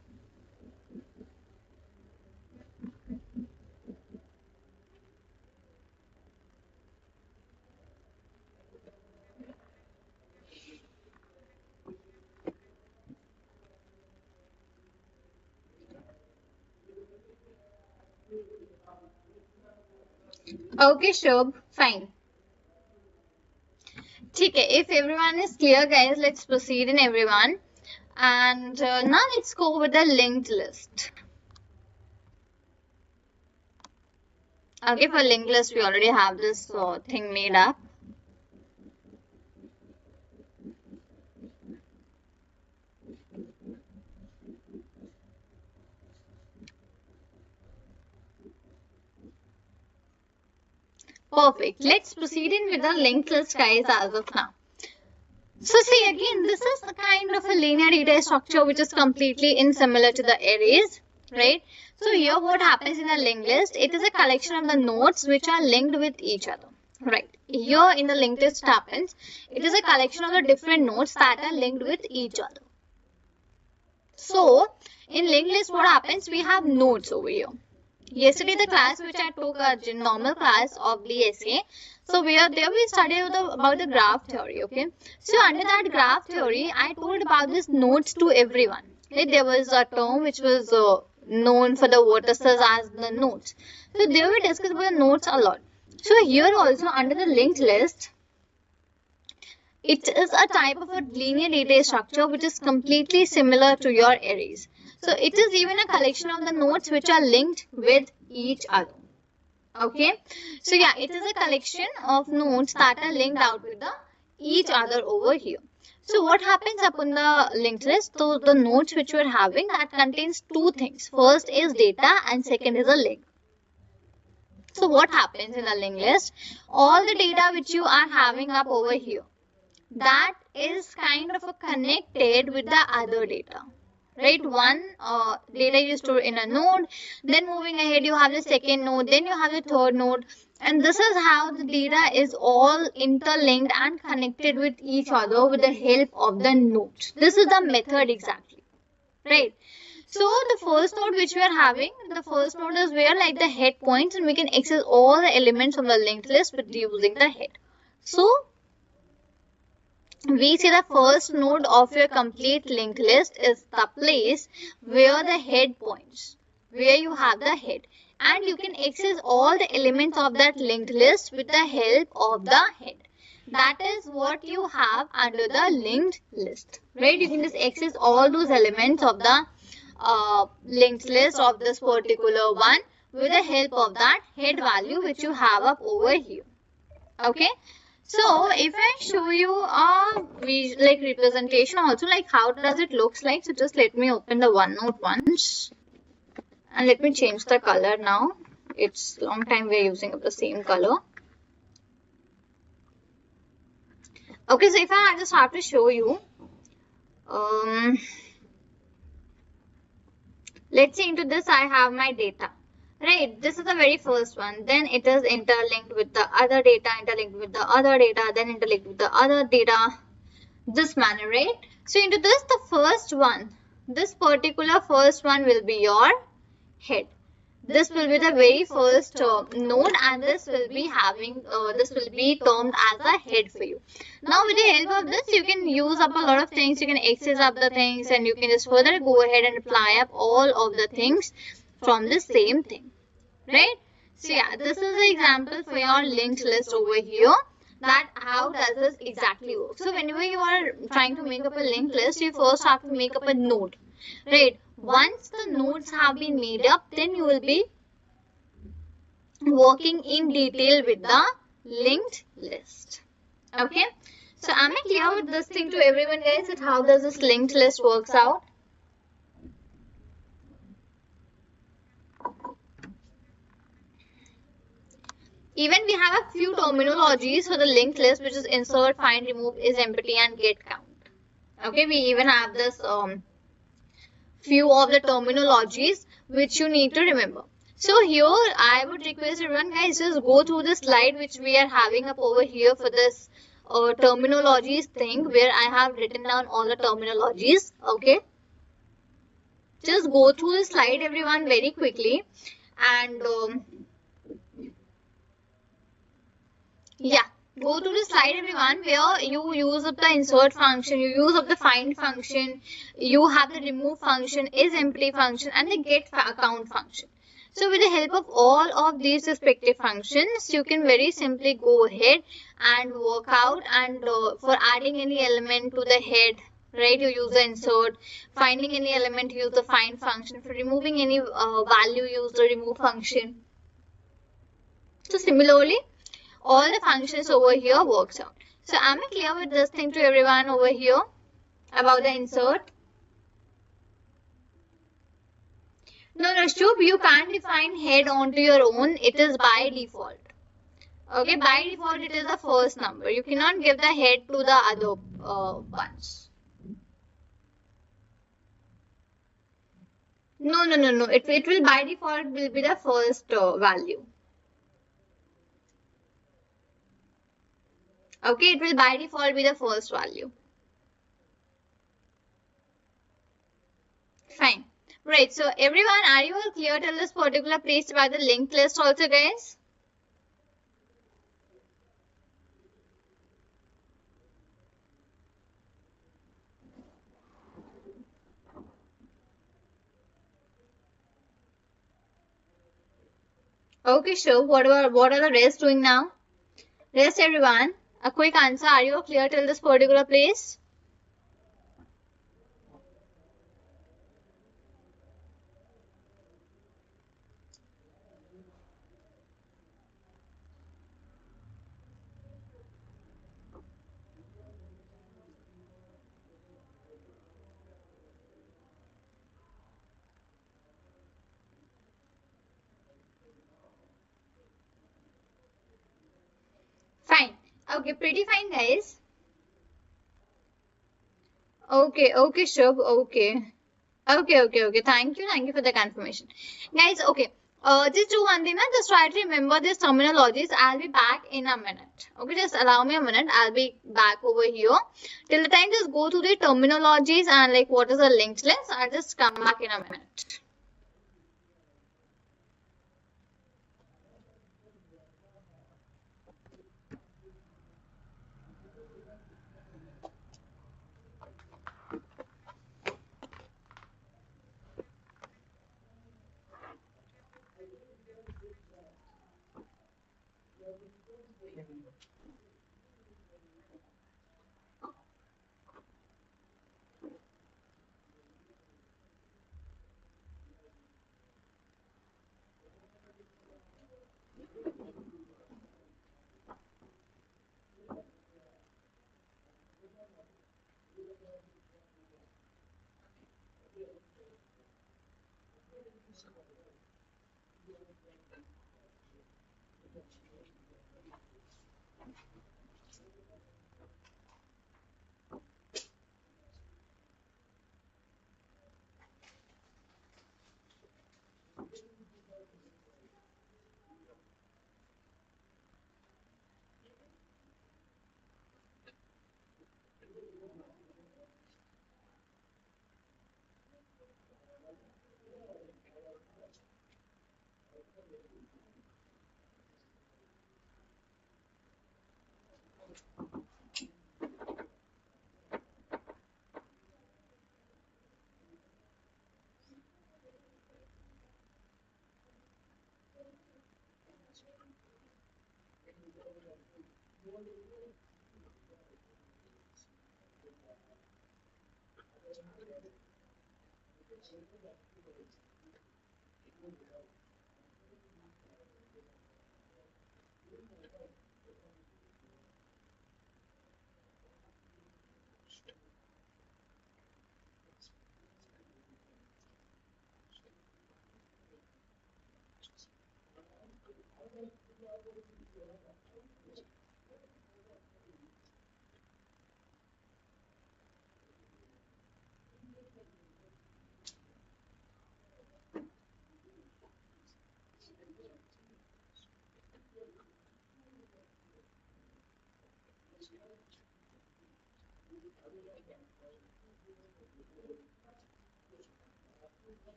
Okay, Shobh, fine. Okay, if everyone is clear, guys, let's proceed in everyone. And now let's go with the linked list. Okay, for linked list, we already have this thing made up. Perfect. Let's proceed in with the linked list, guys, as of now. So see, again, this is a kind of a linear data structure which is completely similar to the arrays, right? So here what happens in a linked list, it is a collection of the nodes which are linked with each other, right? Here in the linked list happens, it is a collection of the different nodes that are linked with each other. So in linked list what happens, we have nodes over here. Yesterday the class which I took, a normal class of DSA, so there we studied about the graph theory, okay? So under that graph theory, I told about this nodes to everyone. Right? There was a term which was known for the vertices as the nodes. So there we discuss about the nodes a lot. So here also under the linked list, it is a type of a linear data structure which is completely similar to your arrays. So it is even a collection of the nodes which are linked with each other. Okay, so yeah, it is a collection of nodes that are linked out with each other over here. So what happens upon the linked list? So the nodes which we are having, that contains two things. First is data and second is a link. So what happens in the linked list? All the data which you are having up over here, that is kind of a connected with the other data. Right, one data you store in a node, then moving ahead you have the second node, then you have the third node, and this is how the data is all interlinked and connected with each other with the help of the nodes. This is the method exactly, right? So the first node which we are having, the first node is where like the head points, and we can access all the elements from the linked list with using the head. So we see the first node of your complete linked list is the place where the head points, where you have the head, and you can access all the elements of that linked list with the help of the head. That is what you have under the linked list, right? You can just access all those elements of the linked list of this particular one with the help of that head value which you have up over here. Okay. So if I show you a like representation also, like how does it looks like, so just let me open the OneNote once and let me change the color now. It's long time we're using the same color. Okay, so if I just have to show you, let's see, into this I have my data. Right, this is the very first one. Then it is interlinked with the other data, interlinked with the other data, then interlinked with the other data. This manner, right? So into this, the first one, this particular first one will be your head. This will be the very first node, and this will be having, this will be termed as a head for you. Now with the help of this, you can use up a lot of things. You can access up the things, and you can just further go ahead and apply up all of the things from the same thing, right? So yeah, this is the example for your linked list over here, that how does this exactly work. So whenever you are trying to make up a linked list, you first have to make up a node, right? Once the nodes have been made up, then you will be working in detail with the linked list. Okay, so am I clear with this thing to everyone, guys, that how does this linked list works out? Even we have a few terminologies for the linked list, which is insert, find, remove, is empty, and get count. Okay, we even have this few of the terminologies which you need to remember. So here I would request everyone, guys, just go through the slide which we are having up over here for this terminologies thing, where I have written down all the terminologies. Okay, just go through the slide, everyone, very quickly, and yeah, go to the slide, everyone, where you use up the insert function, you use up the find function, you have the remove function, is empty function, and the get count function. So with the help of all of these respective functions, you can very simply go ahead and work out, and for adding any element to the head, right, you use the insert, finding any element, use the find function, for removing any value, use the remove function. So similarly, all the functions over here works out. So am I clear with this thing to everyone over here about the insert? No, Shubh, you can't define head onto your own. It is by default. Okay, by default it is the first number. You cannot give the head to the other ones. No. It will by default will be the first value. Okay, it will by default be the first value. Fine. Right, so everyone, are you all clear till this particular place about the linked list also, guys? Okay, sure. What are the rest doing now? Rest everyone. A quick answer. Are you clear till this particular place? Fine. Okay, pretty fine, guys. Okay, sure. Okay. Thank you for the confirmation. Guys, okay. Just do one thing, just try to remember these terminologies. I'll be back in a minute. Okay, just allow me a minute. I'll be back over here. Till the time, just go through the terminologies and like what is a linked list. I'll just come back in a minute.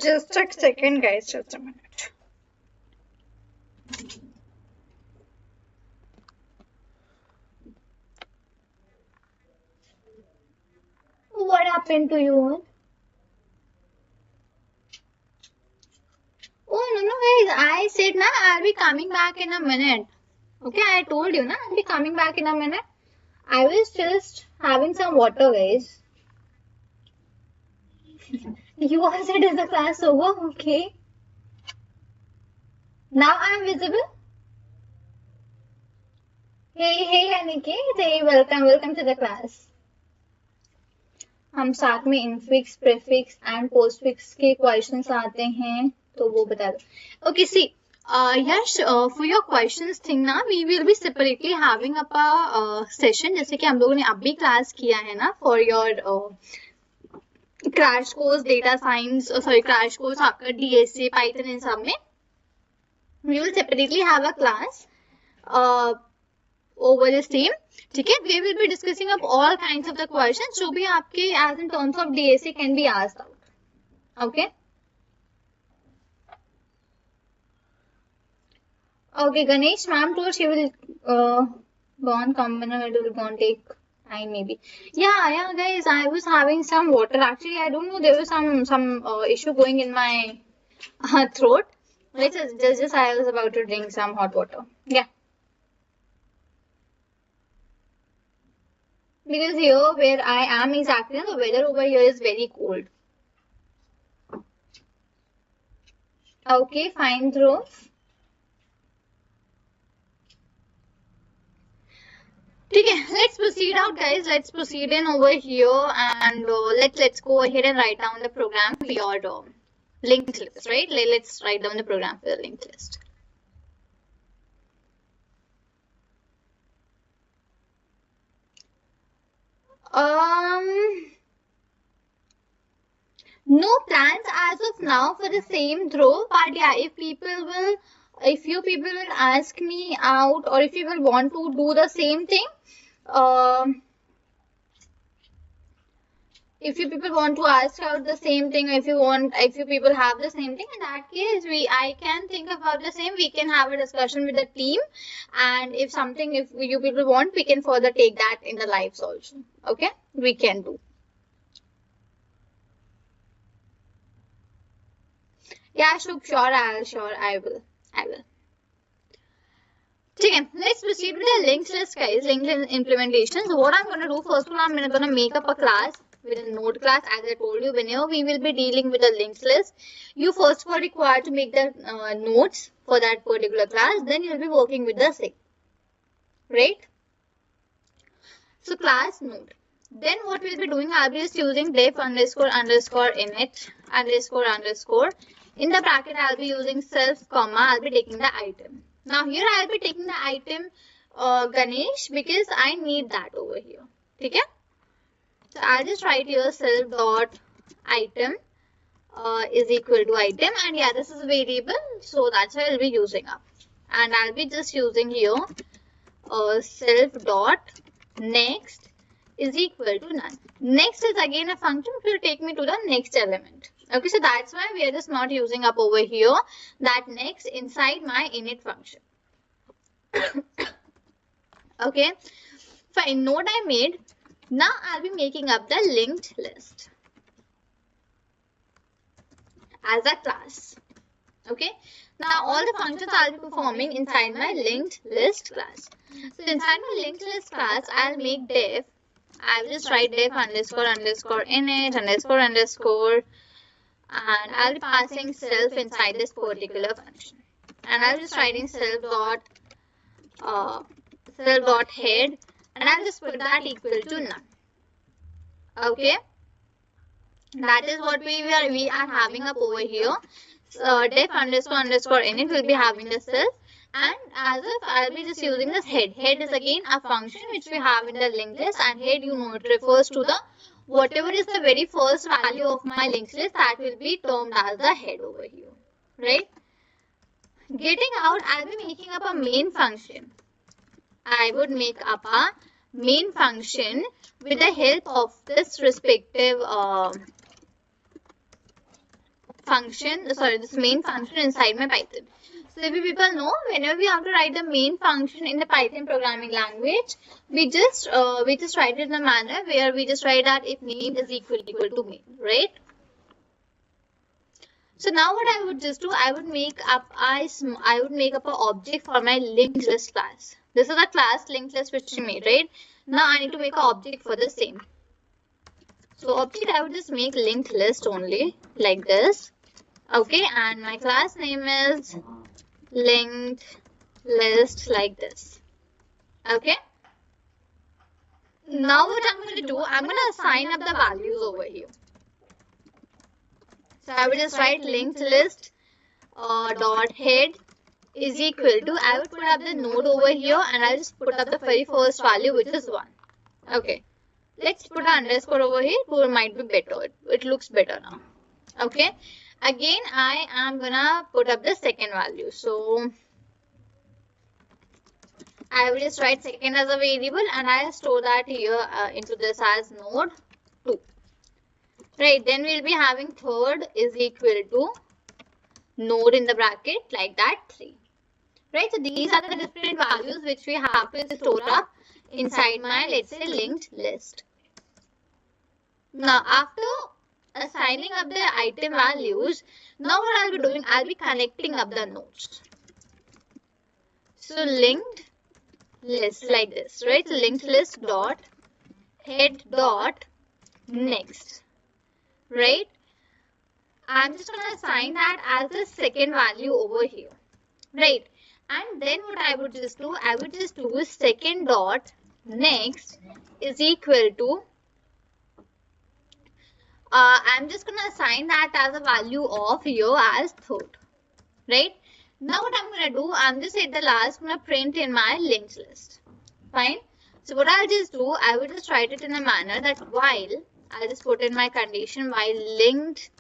Just a second, guys. Just a minute. What happened to you? Oh, no, no, guys. I said, na, I'll be coming back in a minute. Okay, I told you, na, I'll be coming back in a minute. I was just having some water, guys. You all said, is the class over? Okay. Now I'm visible. Hey, Aniket. Hey, welcome to the class. हम साथ में infix prefix and postfix के questions आते हैं तो वो बता दो. Okay, see, Yash, for your questions thing ना, we will be separately having up a session जैसे कि हम लोगों ने अभी क्लास किया है ना for your crash course data science, crash course आपका DSA Python इन सब में we will separately have a class over the same. ठीक है, we will be discussing up all kinds of the questions जो भी आपके as in terms of DSA can be asked out. Okay. Okay, Ganesh, ma'am told she will go on combine, it will go on take time maybe. Yeah, guys, I was having some water. Actually, I don't know, there was some issue going in my throat. Let's just I was about to drink some hot water. Yeah. Because here where I am exactly, the weather over here is very cold. Okay, fine, Dhruv. Okay, let's proceed out, guys. Let's proceed in over here and let's go ahead and write down the program for your linked list, right? Let's write down the program for the linked list. No plans as of now for the same throw, but yeah, if you people will ask me out or if you will want to do the same thing, if you people want to ask out the same thing, if you people have the same thing, in that case, I can think about the same. We can have a discussion with the team, and if you people want, we can further take that in the lives also. Okay, we can do. Yeah, sure, I will. Okay, let's proceed with the linked list, guys. Linked list implementation. So what I'm going to do, first of all, I'm going to make up a class with a node class. As I told you, whenever we will be dealing with a linked list, you first of all require to make the nodes for that particular class. Then you'll be working with the SIG, right? So class node. Then what we'll be doing, I'll be just using def underscore init underscore. In the bracket, I'll be using self comma. I'll be taking the item. Now here I'll be taking the item Ganesh because I need that over here. Okay? So I'll just write here self dot item is equal to item, and yeah, this is a variable, so that's why I'll be using up. And I'll be just using here self dot next is equal to none. Next is again a function which will take me to the next element. Okay, so that's why we are just not using up over here that next inside my init function. Okay, fine. Node I made. Now I'll be making up the linked list as a class. Okay. Now all the functions I'll be performing inside my linked list class. So inside my linked list class, I'll make def. I'll just write def underscore underscore init underscore underscore, and I'll be passing self inside this particular function. And I'll just writing self dot head, and I'll just put that equal to none. Okay. That is what we are having up over here. Def underscore underscore init will be having the self, and as if I'll be just using this head. Head is again a function which we have in the linked list, and head, you know, it refers to the whatever is the very first value of my linked list, that will be termed as the head over here, right? Getting out, I'll be making up a main function. I would make up a main function with the help of this respective this main function inside my Python. So if you people know, whenever we have to write the main function in the Python programming language, we just write it in a manner where we just write that if main is equal to main, right? So now what I would just do, I would make up an object for my linked list class. This is a class linked list which we made, right? Now I need to make an object for the same. So object, I would just make linked list only like this. Okay, and my class name is linked list like this. Okay. Now what I'm going to do, I'm going to assign up the values over here. So I will just write linked list dot head is equal to, I would put up the node over here, and I'll just put up the very first value, which is 1. Okay. Let's put an underscore over here. It might be better. It looks better now. Okay. Again, I am gonna put up the second value. So I will just write second as a variable, and I'll store that here into this as node 2. Right. Then we'll be having third is equal to node in the bracket like that 3. Right. So these are the different values which we have to store up inside my, let's say, linked list. Now after assigning up the item values, now what I'll be doing, I'll be connecting up the nodes. So linked list like this, right? So linked list dot head dot next, right? I'm just going to assign that as the second value over here, right? And then what I would just do, I would just do second dot next is equal to, I'm just going to assign that as a value of here as third, right? Now what I'm going to do, I'm just at the last going to print in my linked list. Fine. So what I'll just do, I will just write it in a manner that while, I'll just put in my condition while linked